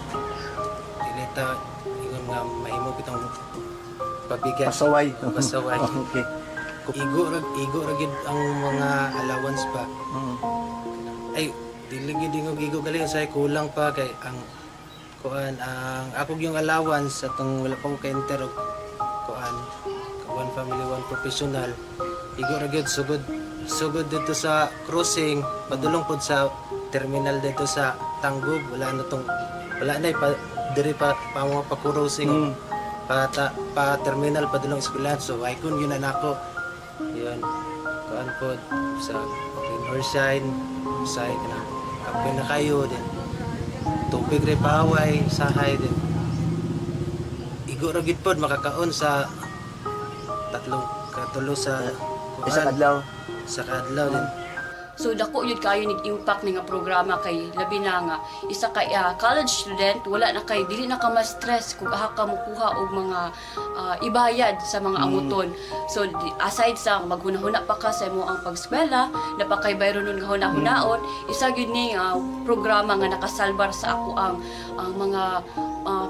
dili ta ingon nga mahimo bitong pabigat pasaway okay igo ra gid ang mga allowance pa ay dili gid igo gali sa kulang pa kay ang kuan ang ako yung allowance atong wala pa ko ka-enter og kuan One Family One Professional igo ra gyud sugod dito sa crossing padulong pod sa terminal dito sa Tanggob wala na diri pa mga pa-crossing pa terminal padulong eskwelahan so ay kun yun na nako yun kuan pod sa Green side na kape na kayo din tubig rin paway, sahay din. Igo ra gid pod makakaon sa katulo sa sa kadlaw din. So dako yun kayo nag-impact nga programa kay labi na nga isa ka college student wala na kay dili na ka ma-stress kung aha ka mukuha og mga ibayad sa mga amuton. So aside sa maghunahuna pa ka sa imo ang pag-eskwela, napakay bayro nun nga hunahunaon, isa gyud ni programa nga nakasalbar sa ako ang mga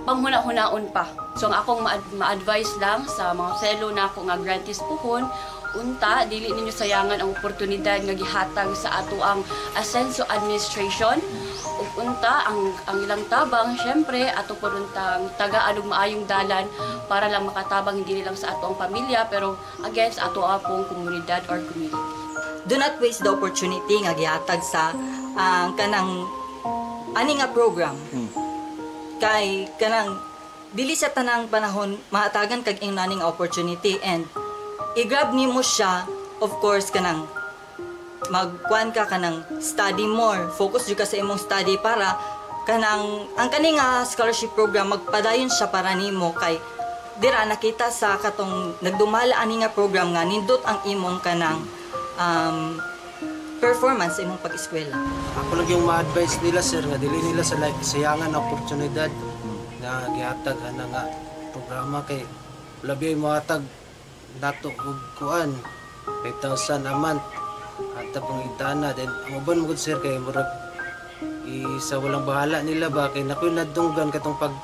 panghuna-hunaon pa. So ang akong ma-advise lang sa mga fellow na ako nga grantees puhon unta dili ninyo sayangan ang oportunidad nga gihatag sa ato ang Ascenso Administration ug unta ang ilang tabang syempre ato pod untang tagaan og maayong dalan para lang makatabang hindi lang sa ato ang pamilya pero again sa ato apong komunidad or community. Do not waste the opportunity nga gihatag sa kanang ani nga program. Kay kanang dili sa tanang panahon mahatagan kag ingnaning opportunity and i-grab nimo siya, of course, kanang magkuan ka kanang study more. Focus jud ka sa imong study para kanang ang kani nga scholarship program magpadayon siya para nimo kay dira nakita sa katong nagdumala ani nga program nga nindot ang imong kanang performance sa imong pag-eskwela. Ako lang yung ma-advise nila sir nga dili nila sa sayangan oportunidad nga gihatag ana nga programa kay labi mo hatag nato og kuan 5,000 a month at pangitana then ang uban mo sir kay murag isa walang bahala nila ba kay nakoy nadunggan katong pag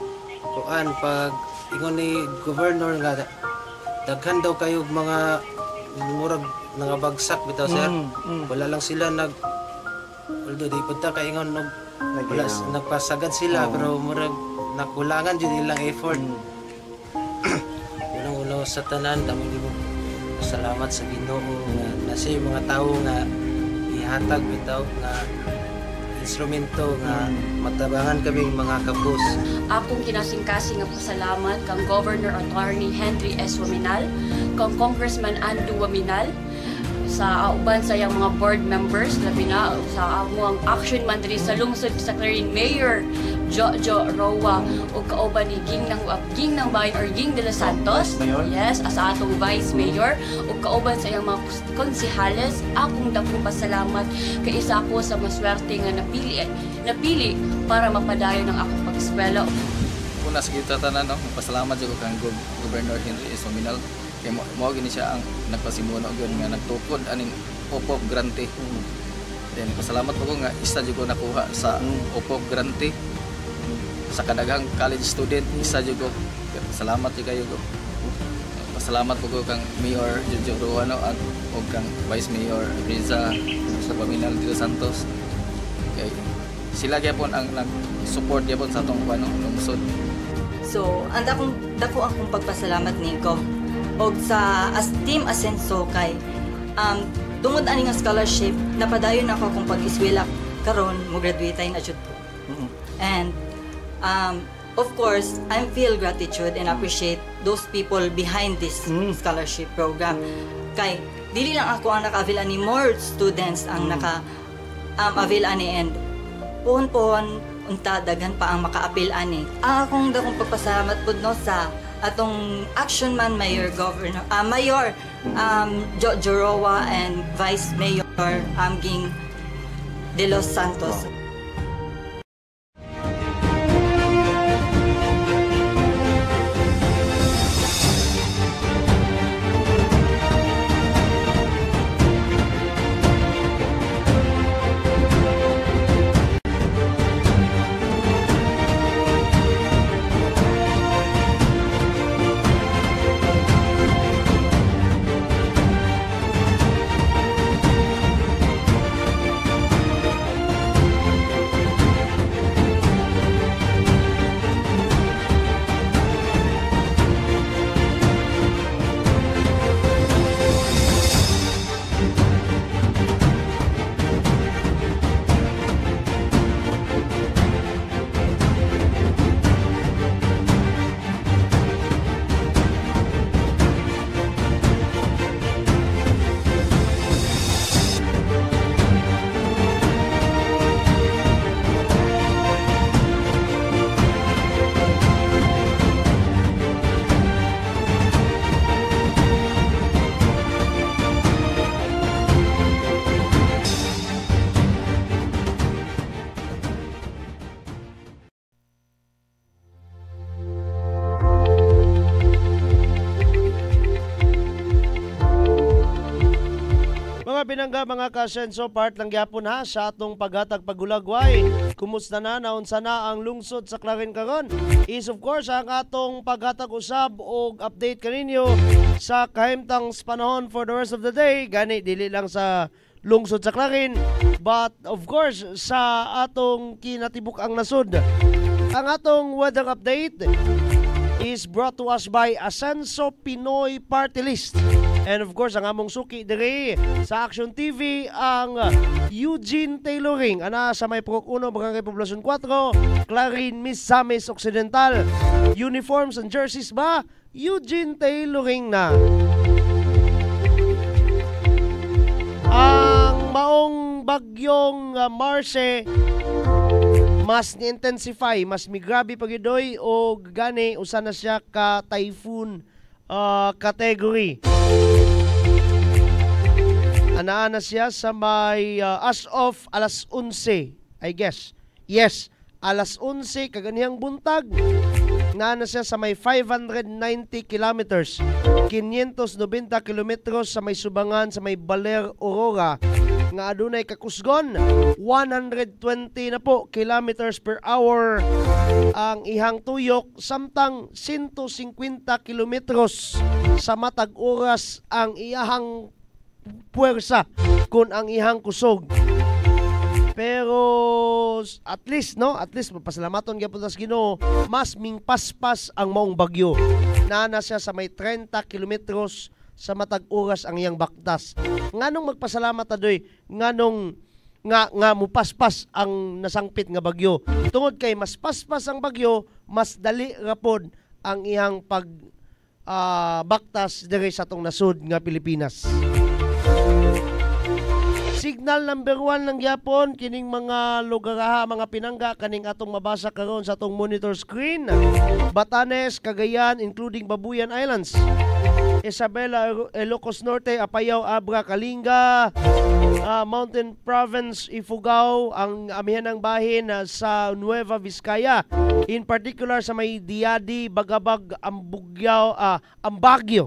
kuan pag ingon ni governor nga daghan daw kayo mga murag nangabagsak bitaw sir wala lang sila although di punta kay ingon wala nagpasagad sila pero murag nakulangan jud ilang effort ulo sa tanan damo gyud salamat sa Ginoo nga nasa mga tawo nga ihatag bitaw nga instrumento nga matabangan kaming mga kapos. Akong kinasingkasing nga pasalamat kang Governor Attorney Henry S. Waminal, kang Congressman Andu Waminal, sa uban sa iyang mga board members labi na sa among action man diri sa lungsod sa Clarin Mayor Jojo Roa ug kauban ni Ging ng Bayan or Ging de los Santos. Yes, as atong Vice Mayor ug kauban sa iyang mga konsehales. Akong dako pasalamat kay isa ako sa maswerte nga napili para mapadayon ang akong pag-eskwela. Una sa kita tanan, no? Pasalamat jud ko kang Governor Henry S. Nominal. Kay mao gini siya ang nagpasimuno gyud nga nagtukod aning OPOP grante. Then pasalamat ko nga isa jud ko nakuha sa OPOP grante. Sa kadaghang college student isa jud ko. Salamat jud kayo ko. Pasalamat ko kang Mayor Jojo Roano at og kang Vice Mayor Riza sa Paminal de los Santos. Kay sila gyapon ang nag-support gyapon sa atong lungsod. So, dako akong pagpasalamat ni Gov og sa Team Asenso kay tungod ani nga scholarship napadayon ako akong pag-eskwela karon mo graduate na jud ko. And of course, I feel gratitude and appreciate those people behind this scholarship program. Kay dili lang ako ang naka-avail ani, more students ang naka-avail ani, and pohon unta daghan pa ang maka-appeal ani. Akong dakong pagpasalamat pud no sa atong action man Mayor Jojo Roa and Vice Mayor Ging de los Santos. Binangga mga kasenso, part lang gyapon ha sa atong paghatag pagulagway. Kumusta na, naunsa na ang lungsod sa Clarin karon? Is of course ang atong paghatag usab og update kaninyo sa kahimtang panahon for the rest of the day. Gani dili lang sa lungsod sa Clarin, but of course sa atong kinatibuk ang nasud. Ang atong weather update is brought to us by Asenso Pinoy Party List. And of course, ang among suki diri sa Action TV ang Eugene Tailoring. Ana sa may Purok 1, Barangay Poblacion 4, Clarin, Misamis Occidental. Uniforms and jerseys ba? Eugene Tailoring na. Ang maong bagyong Marce mas ni-intensify, mas migrabe pagidoy o gani usa na siya ka typhoon category. Anaan na siya sa may as of alas 11, I guess. Yes, alas 11 kaganihang buntag. Naan na siya sa may 590 kilometers, 590 kilometros sa may Subangan, sa may Baler, Aurora. Nga adunay kakusgon 120 na po kilometers per hour ang ihang tuyok, samtang 150 kilometros sa matag oras ang iyahang puwersa kun ang ihang kusog. Pero at least mapasalamaton gyapon tas Ginoo, mas mingpaspas ang maong bagyo. Nana siya sa may 30 kilometros sa matag oras ang iyang baktas. Nganong magpasalamat adoy, nganong nga mupaspas ang nasangpit nga bagyo. Tungod kay mas paspas ang bagyo, mas dali rapod ang iyang baktas diri sa atong nasud nga Pilipinas. Signal number 1 lang gyapon kining mga lugar mga pinangga kaning atong mabasa karon sa atong monitor screen. Batanes, Cagayan including Babuyan Islands, Isabela, Ilocos Norte, Apayao, Abra, Kalinga, Mountain Province, Ifugao, ang amihanang bahin sa Nueva Vizcaya. In particular sa may Diadi, Bagabag, Ambagyo,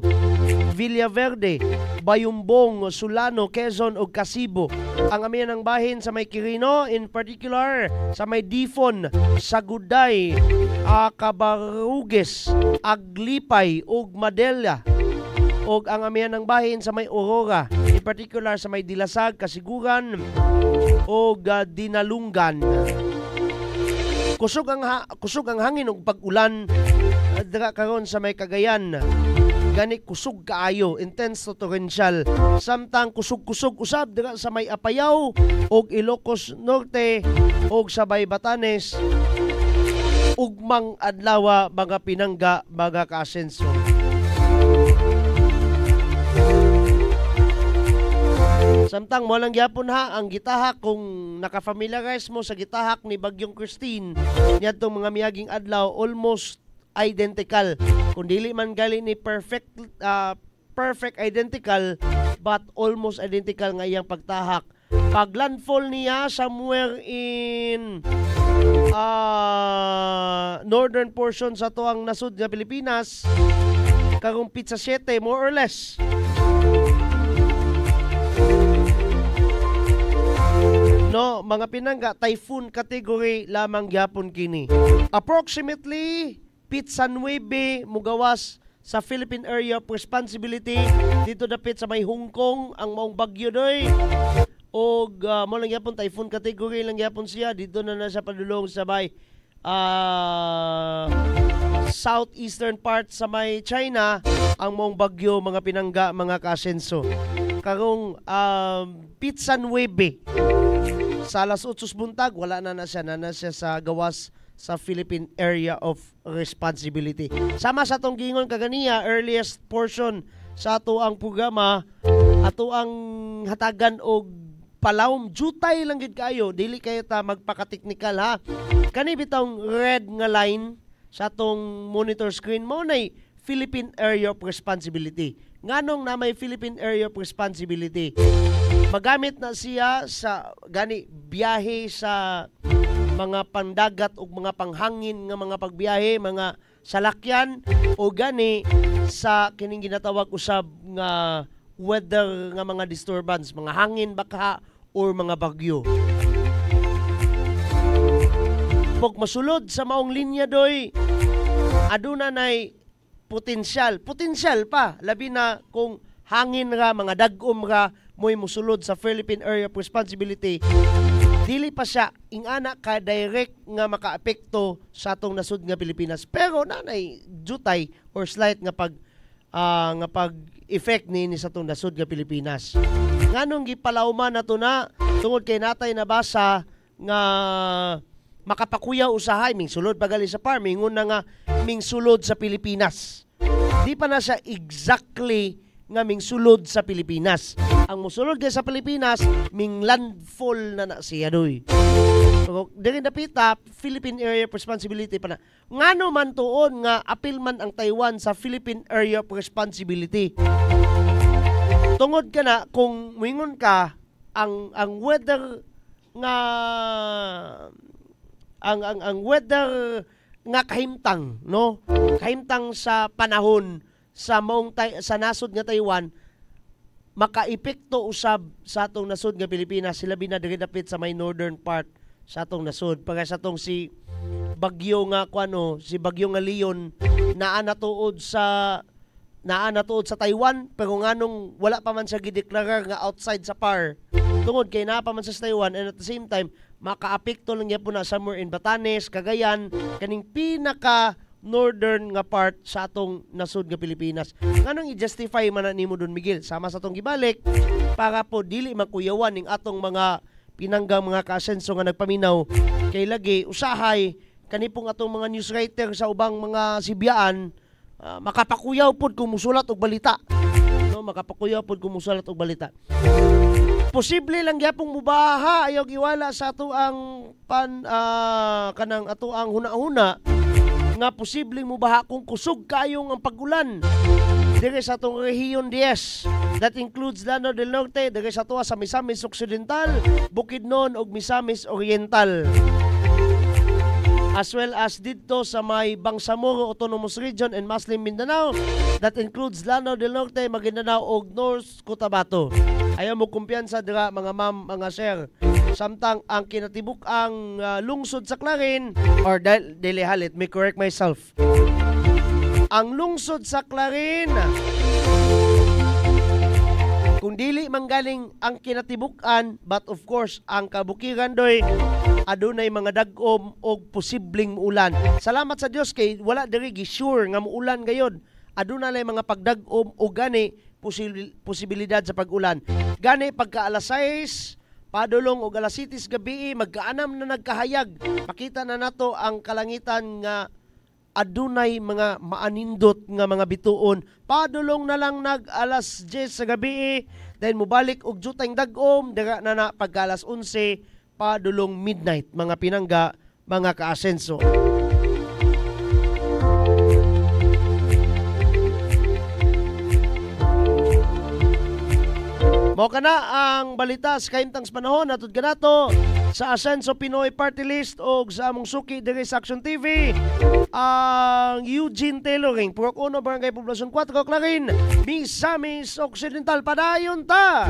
Villaverde, Bayumbong, Sulano, Quezon ug Casibo. Ang amihanang bahin sa may Quirino, in particular sa may Difon, Saguday, Cabaruges, Aglipay ug Madela. Og ang amihanang bahin sa may Aurora, in particular sa may Dilasag, Kasiguran og Dinalungan. Kusog ang hangin ug pag-ulan dira karon sa may Cagayan. Gani kusog kaayo, intense to torrential. Samtang kusog-kusog usab dira sa may Apayao ug Ilocos Norte ug sa may Batanes. Ugmang adlaw mga pinangga, mga kaasenso. Samtang mo lang gyapon ang gitahak, kung nakafamiliarize mo sa gitahak ni Bagyong Christine, niyadtong mga miyaging adlaw, almost identical. Kung dili man gali ni perfect identical, but almost identical nga iyang pagtahak. Pag landfall niya somewhere in northern portion sa tuang nasud nga Pilipinas, karong pizza 7 more or less. No, mga pinangga, typhoon category lamang gyapon kini. Approximately pizza 9 mugawas sa Philippine Area of Responsibility. Dito dapit sa may Hong Kong ang maong bagyo doy. Og mo lang gyapon typhoon category lang gyapon siya. Dito na sa padulong sa may southeastern part sa may China ang maong bagyo, mga pinangga, mga kaasenso. Karong pizza 9 sa alas 8 buntag, wala na siya sa gawas sa Philippine Area of Responsibility. Sama sa atong gingon kaganiya, earliest portion sa ato ang programa, ato ang hatagan og palawom, jutay lang gid kayo, dili kayo ta magpaka-technical ha. Kani bitong red nga line sa atong monitor screen mo nay Philippine Area of Responsibility. Nganong na may Philippine Area of Responsibility? Magamit na siya sa gani biyahe sa mga pandagat o mga panghangin nga mga pagbiyahe, mga salakyan, o gani sa kining ginatawag usab nga weather nga mga disturbance, mga hangin, baka or mga bagyo. Pag masulod sa maong linya doy, aduna nay potensyal pa, labi na kung hangin ra, mga dagom ra, mo'y musulod sa Philippine Area of Responsibility, dili pa siya ingana ka direct nga makaapekto sa atong nasud nga Pilipinas. Pero nanay jutay or slight nga pag-effect ni sa atong nasud nga Pilipinas. Nganong gipalawman nato na tungod kay natay nabasa nga makapakuyaw usahay ming sulod pagali sa farming una nga ming sulod sa Pilipinas. Di pa na siya exactly nga ming sulod sa Pilipinas. Ang musulod kay sa Pilipinas, ming landfall na siya doy. So, diri napita, Philippine Area of Responsibility pa na. Ngano man tuon nga apil man ang Taiwan sa Philippine Area of Responsibility. Tungod ka na, kung wingon ka, ang weather nga ang weather nga kahimtang, no? Kahimtang sa panahon sa sa nasod nga Taiwan, makaepekto usab sa atong nasod nga Pilipinas, sila binadiri dapit sa may northern part sa atong nasod. Para sa atong si bagyo nga si bagyo nga Leon naa natuod sa Taiwan, pero nganong wala pa man siya gideklarar nga outside sa PAR. Tungod kay naa pa man sa Taiwan, and at the same time makaapekto lang gyapon na somewhere in Batanes, Cagayan, kaning pinaka northern nga part sa atong nasod nga Pilipinas. Nganong i-justify man na nimo Don Miguel sama sa atong gibalik para po dili makuyawan ning atong mga pinanggang mga kaasenso nga nagpaminaw kay lagi usahay kanipong atong mga news writer sa ubang mga sibyaan makapakuyaw pod kung musulat og balita. No, makapakuyaw pod kung musulat og balita. Posible lang gyapong mubaha ayaw giwala sa ato ang kanang ato ang huna-huna nga posibleng mubaha kung kusog kayong ang pagulan dire sa atong rehiyon 10. That includes Lanao del Norte, dire sa tuwa sa Misamis Occidental, Bukidnon ug Misamis Oriental. As well as dito sa may Bangsamoro Autonomous Region and Muslim Mindanao. That includes Lanao del Norte, Maguindanao ug North Cotabato. Ayaw mo kumpiyansa dira mga ma'am, mga sir. Samtang ang kinatibuk ang lungsod sa Clarin or Dili Let me correct myself. Ang lungsod sa Clarin, kung dili manggaling ang kinatibukan, but of course ang kabukiran doy adunay mga dagom og posibleng muulan. Salamat sa Dios kay wala diri gi-sure nga muulan gayod. Aduna lay mga pagdagom o gani posibilidad sa pag-ulan. Gani pagka alas 6 padulong og alas 7 gabi magkaanam na nagkahayag. Pakita na nato ang kalangitan nga adunay mga maanindot nga mga bituon. Padulong na lang nag alas 10 sa gabi, then mubalik og jutang dagom dira na pagka alas 11 padulong midnight, mga pinangga, mga kaasenso. Mao kana ang balita sa kaimtang panahon natud kanato sa Asenso Pinoy Party List o sa among suki diri sa Action TV ang Eugene Tailoring, Purok 1, Barangay Poblasyon 4, Clarin, Misamis Occidental. Padayon ta!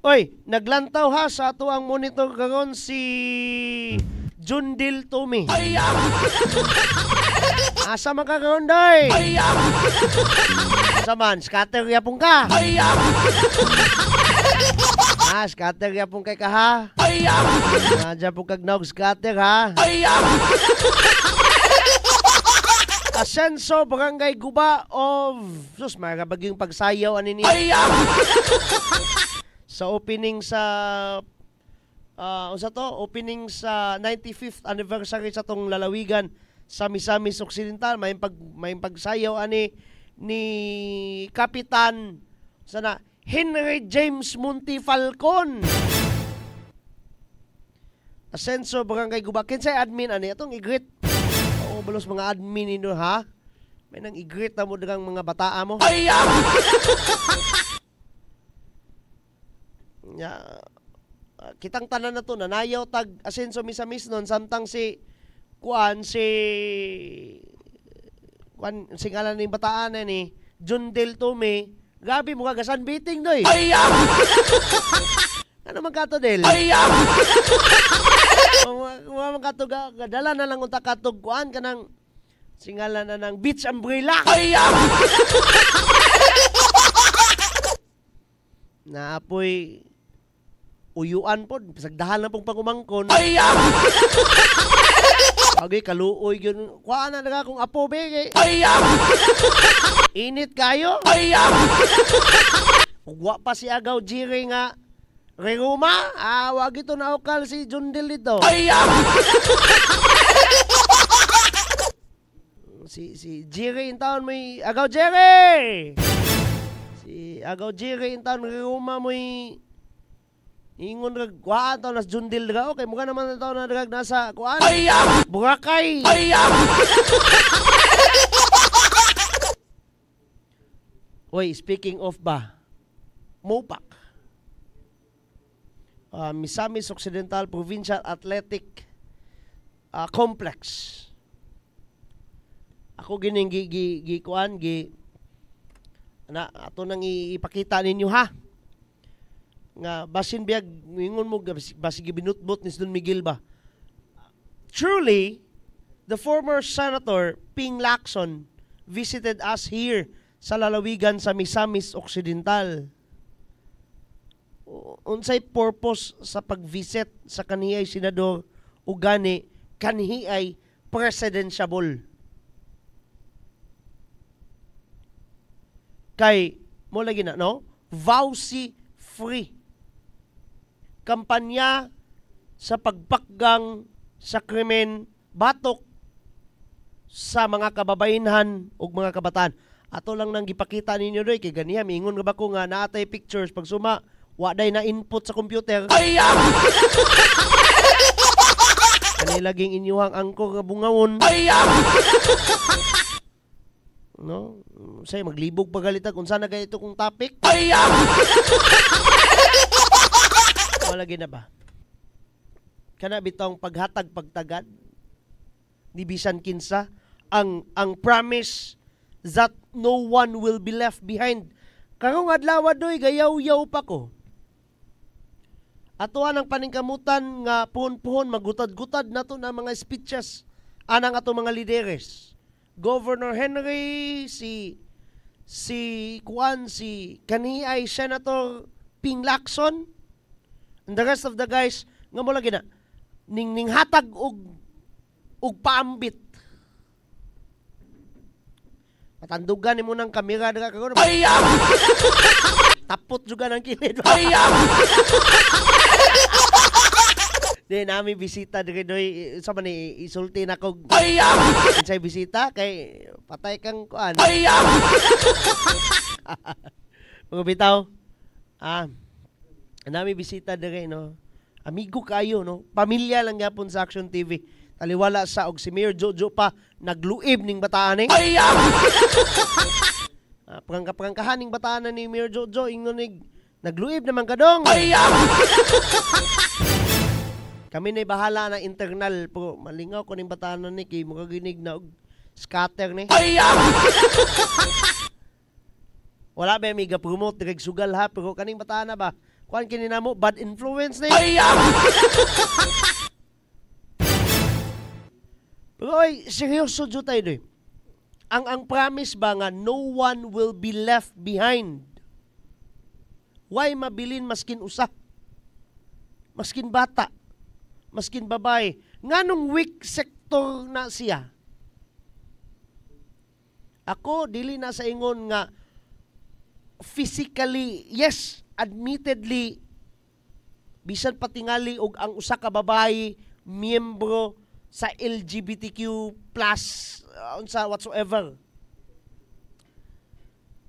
Oy, naglantaw ha sa ato ang monitor karon si Jundil Tumi. Asa makakaroon day? Asa man, scatter yapong ka? Scatter yapong kay ka ha? Nadya po kagnaog scatter ha? Asenso, Barangay Guba of sus, magabaging pagsayaw anin niya. Sa opening sa opening sa 95th anniversary sa tong lalawigan sa Misamis Occidental, may pagsayaw ani ni Kapitan sana Henry James Munti Falcon. Asenso, Barangay Guba. Kinsay admin ani atong igreet. Oo, balos mga admin nino ha. May nang igreet na mo dagang mga bataa mo. Kitang tanan na to nanayaw tag Asenso Misamis nun samtang si singalan ni bataan na ni Jundil Tumi. Grabe mo kagasan biting doy. Ano man kato del? Mga katog dala na lang unta katog kuan kanang singalan na ng beach umbrella. Naapoy uyuan po, pasagdahan na pong pangumangkon. Okay, kaluoy yun. Kuhaan na nga kung apo, bege. Init kayo. Ugwa pa si Agaw Jiri nga. Reguma, wag ito na ukal si Jundil dito. Si Jiri in town may Agaw Jiri. Si Agaw Jiri in town Reguma may ingon rag kuhaan taon nas Jundil daga. Okay, mukha naman na taon na dagag nasa kuhaan. Burakay. Oy, speaking of ba, Mopak. Misamis Occidental Provincial Athletic Complex. Ako gining kuan ato nang ipakita ninyo ha. Nga basin biyag ingon mo basig binutbot ni Don Miguel ba. Truly, the former Senator Ping Lacson visited us here sa lalawigan sa Misamis Occidental. Unsay purpose sa pag-visit sa kaniyay senador ug gani kanhi ay presidential. Kay mo lagi na no? Vowsy free. Kampanya sa pagpakgang sa krimen batok sa mga kababayenhan ug mga kabataan. Ato lang nang gipakita ninyo doy kay ganiya miingon nga ba ko nga naatay pictures pag suma wa day na input sa computer. Kani laging inyuhang angkor nga bungawon. No? Say maglibog pagalitan kung saan na ito kong topic. Wala na ba? Kana bitong paghatag pagtagad ni bisan kinsa ang promise that no one will be left behind. Karong adlaw doy gayaw-yaw pa ko. Atuan ang paningkamutan nga puhon-puhon magutad-gutad nato na mga speeches anang ato mga lideres. Governor Henry, si kaniay Senator Ping Lacson, and the rest of the guys nga mo lagi na ning hatag og paambit. Matandugan nimo ng kamera dira karon. Tapot juga ng kilid. Di nami bisita diri doy sa man isulti na kog. Unsay bisita kay patay kang kuan. Mga bitaw. Nami bisita diri no. Amigo kayo no. Pamilya lang gyapon sa Action TV. Taliwala sa og si Mayor Jojo pa nagluib ning bataan ning. Prangka-prangkahan ning bataan ni Mayor Jojo ingon nig nagluib naman kadong. Kami na bahala na internal po. Malingaw ko ning bataan ni kay mga ginig na og scatter ni. Wala ba mi ga-promote direk sugal ha pero kaning bataan na ba? Kuan kini namo bad influence ni. Pero ay seryoso jud tayo doy. Ang promise ba nga no one will be left behind. Why mabilin maskin usa? Maskin bata, maskin babae. Nganong weak sector na siya? Ako dili na sa ingon nga physically, yes, admittedly bisan patingali og ang usa ka babae miyembro sa LGBTQ plus unsa whatsoever.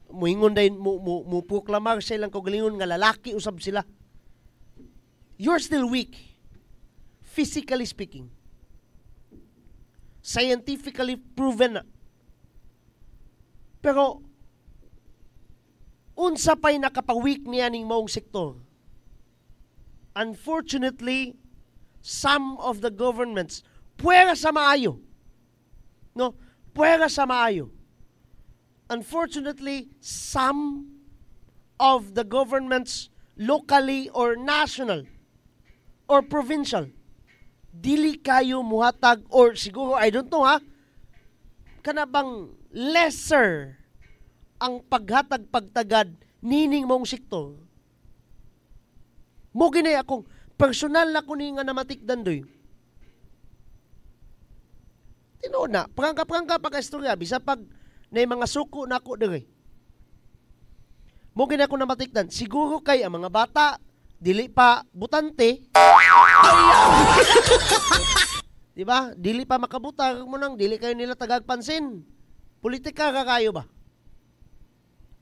Muingon din mo proklamar silang kagalingon nga lalaki usab sila. You're still weak, physically speaking. Scientifically proven na. Pero unsa pa'y nakapawik niya ning maong sektor? Unfortunately, some of the governments puwera sa maayo. No? Puwera sa maayo. Unfortunately, some of the governments locally or national or provincial dili kayo muhatag or siguro, I don't know ha, kanabang lesser ang paghatag pagtagad nining mong sektor. Mo ginay akong personal na kuning nga namatikdan doy. Tinuod na, prangka-prangka pagka-istorya, bisa pag na mga suko na ako diri. Mo ginay akong namatikdan, siguro kay ang mga bata dili pa butante. Di ba? Dili pa makabutar mo nang dili kayo nila tagagpansin. Politika ka kayo ba?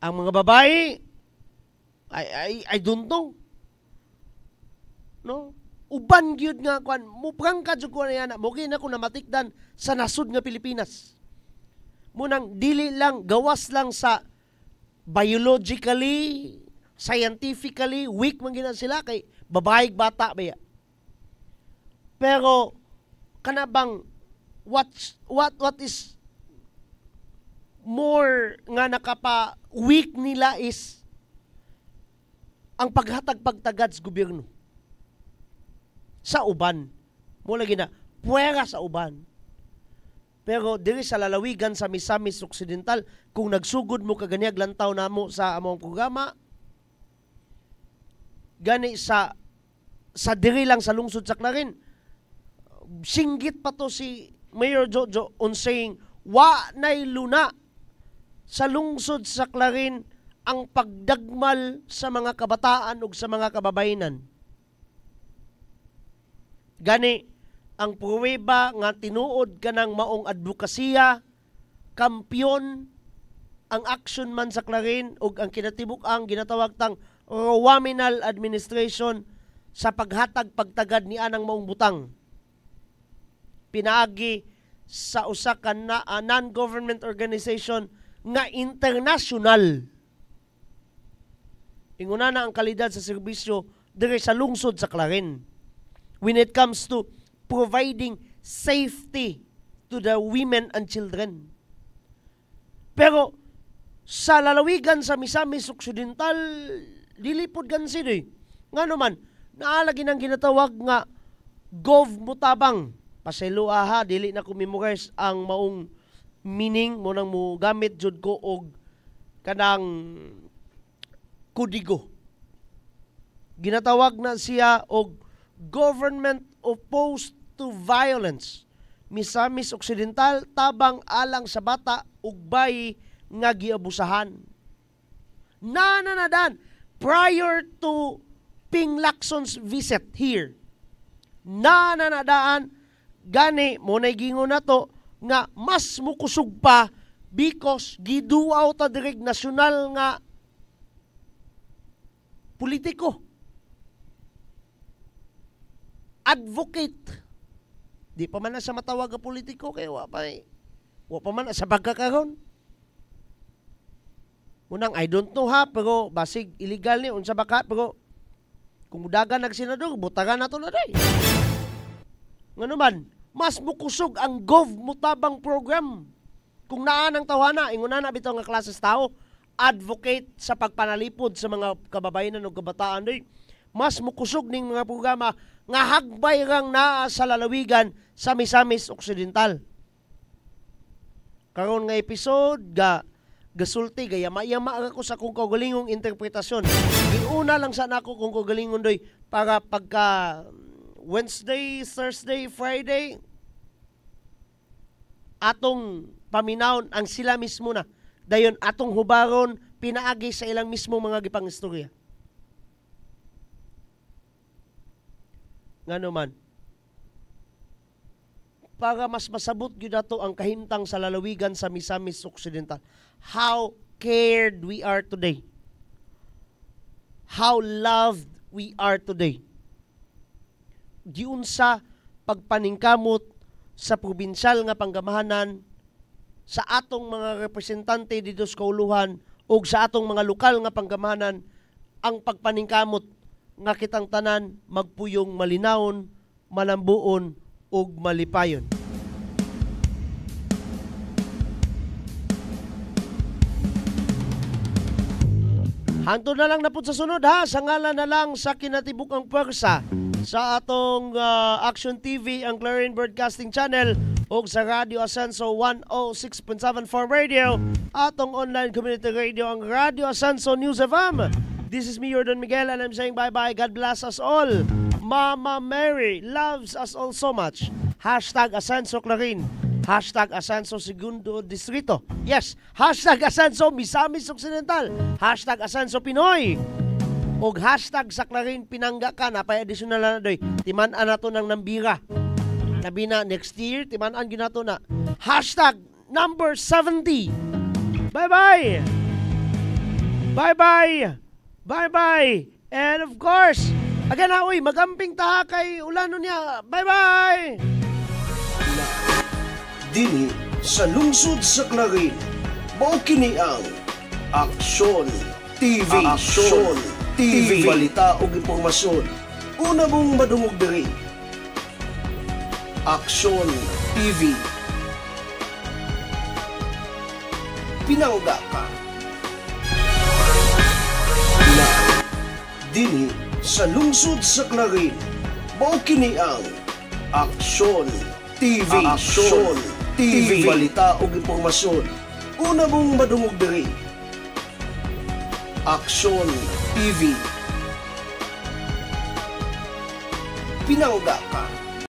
Ang mga babae I don't know. No? Uban gyud nga kwan, muprang ka jud ko na yan, mo gina ko namatikdan sa nasud nga Pilipinas. Munang dili lang gawas lang sa biologically, scientifically weak man gina sila kay babae bata ba ya. Pero kanabang what is more nga nakapa weak nila is ang paghatag pagtagad sa gobyerno sa uban. Mo lagi na puwera sa uban. Pero diri sa lalawigan sa Misamis Occidental, kung nagsugod mo kaganiyag lantaw namo sa among programa, gani sa diri lang sa lungsod sa Clarin, singgit pa to si Mayor Jojo on saying, wa nay luna sa lungsod sa Clarin ang pagdagmal sa mga kabataan ug sa mga kababayenan. Gani, ang pruweba nga tinuod ka ng maong advokasya, kampyon, ang action man sa Clarin ug ang kinatibuk-ang ginatawag tang Rowaminal Administration sa paghatag pagtagad ni anang maong butang. Pinaagi sa usa ka non-government organization nga international. Inguna na ang kalidad sa serbisyo diri sa lungsod sa Clarin when it comes to providing safety to the women and children. Pero sa lalawigan sa Misamis Occidental, lilipod gansi nga naman, naalagi ng ginatawag nga Gov Mutabang. Paselo aha, dili na ko memorize ang maong meaning mo nang mo gamit jud ko og kanang kudigo. Ginatawag na siya og Government Opposed to Violence. Misamis Occidental tabang alang sa bata ug bayi nga giabusahan. Nananadan prior to Ping Lacson's visit here. Nananadaan gani mo nay gingon nato nga mas mukusog pa because giduaw ta direk nasyonal nga politiko. Advocate. Di pa man na sa matawag nga politiko kay wa pa man na sa pagkakaroon. Unang I don't know ha, pero basig illegal ni unsa baka, pero kung dagan nagsenador, butagan nato na day. Ngano man, mas mukusog ang Gov Mutabang program. Kung naan ang tawhana, inguna na bitaw nga klases tao, advocate sa pagpanalipod sa mga kababayenan o kabataan day. Mas mukusog ning mga programa nga hagbay rang naa sa lalawigan sa Misamis Occidental. Karon nga episode gasulti gayama-yama ako sa kung kaugalingong interpretasyon. Giuna lang sa nako kung kaugalingon doy para pagka Wednesday, Thursday, Friday atong paminawon ang sila mismo na. Dayon atong hubaron pinaagi sa ilang mismo mga gipang istorya. Ngano man, para mas masabot gyud nato ang kahimtang sa lalawigan sa Misamis Occidental. How cared we are today. How loved we are today. Giunsa pagpaningkamot sa probinsyal nga panggamahanan sa atong mga representante dito sa kauluhan o sa atong mga lokal nga panggamahanan ang pagpaningkamot nga kitang tanan magpuyong malinawon, malambuon ug malipayon. Hangtod na lang na po sa sunod ha, sa ngalan na lang sa kinatibukang pwersa sa atong Action TV, ang Clarin Broadcasting Channel o sa Radio Ascenso 106.7 for Radio, atong online community radio, ang Radio Ascenso News FM. This is me, Jordan Miguel, and I'm saying bye-bye. God bless us all. Mama Mary loves us all so much. Hashtag Ascenso Clarin. Hashtag Ascenso Segundo Distrito. Yes, hashtag Ascenso Misamis Occidental. Hashtag Ascenso Pinoy. O hashtag sa Clarin Pinangga ka. Napay additional na doy. Timan-an nato ng nambira. Labi na next year, timan-an ginato na. Hashtag number 70. Bye-bye. Bye-bye. Bye-bye. And of course, again na, uy, magamping taha kay ulano niya. Bye-bye. Dini sa lungsod sa Clarin, mao kini ang Aksyon TV. Aksyon TV. Balita o impormasyon. Una mong madungog diri. Aksyon TV. Pinangga ka. Dini sa lungsod sa Clarin, mao kini ang Aksyon TV. Aksyon TV. Balita o impormasyon. Una mong madungog diri. Aksyon TV. Pinangga ka.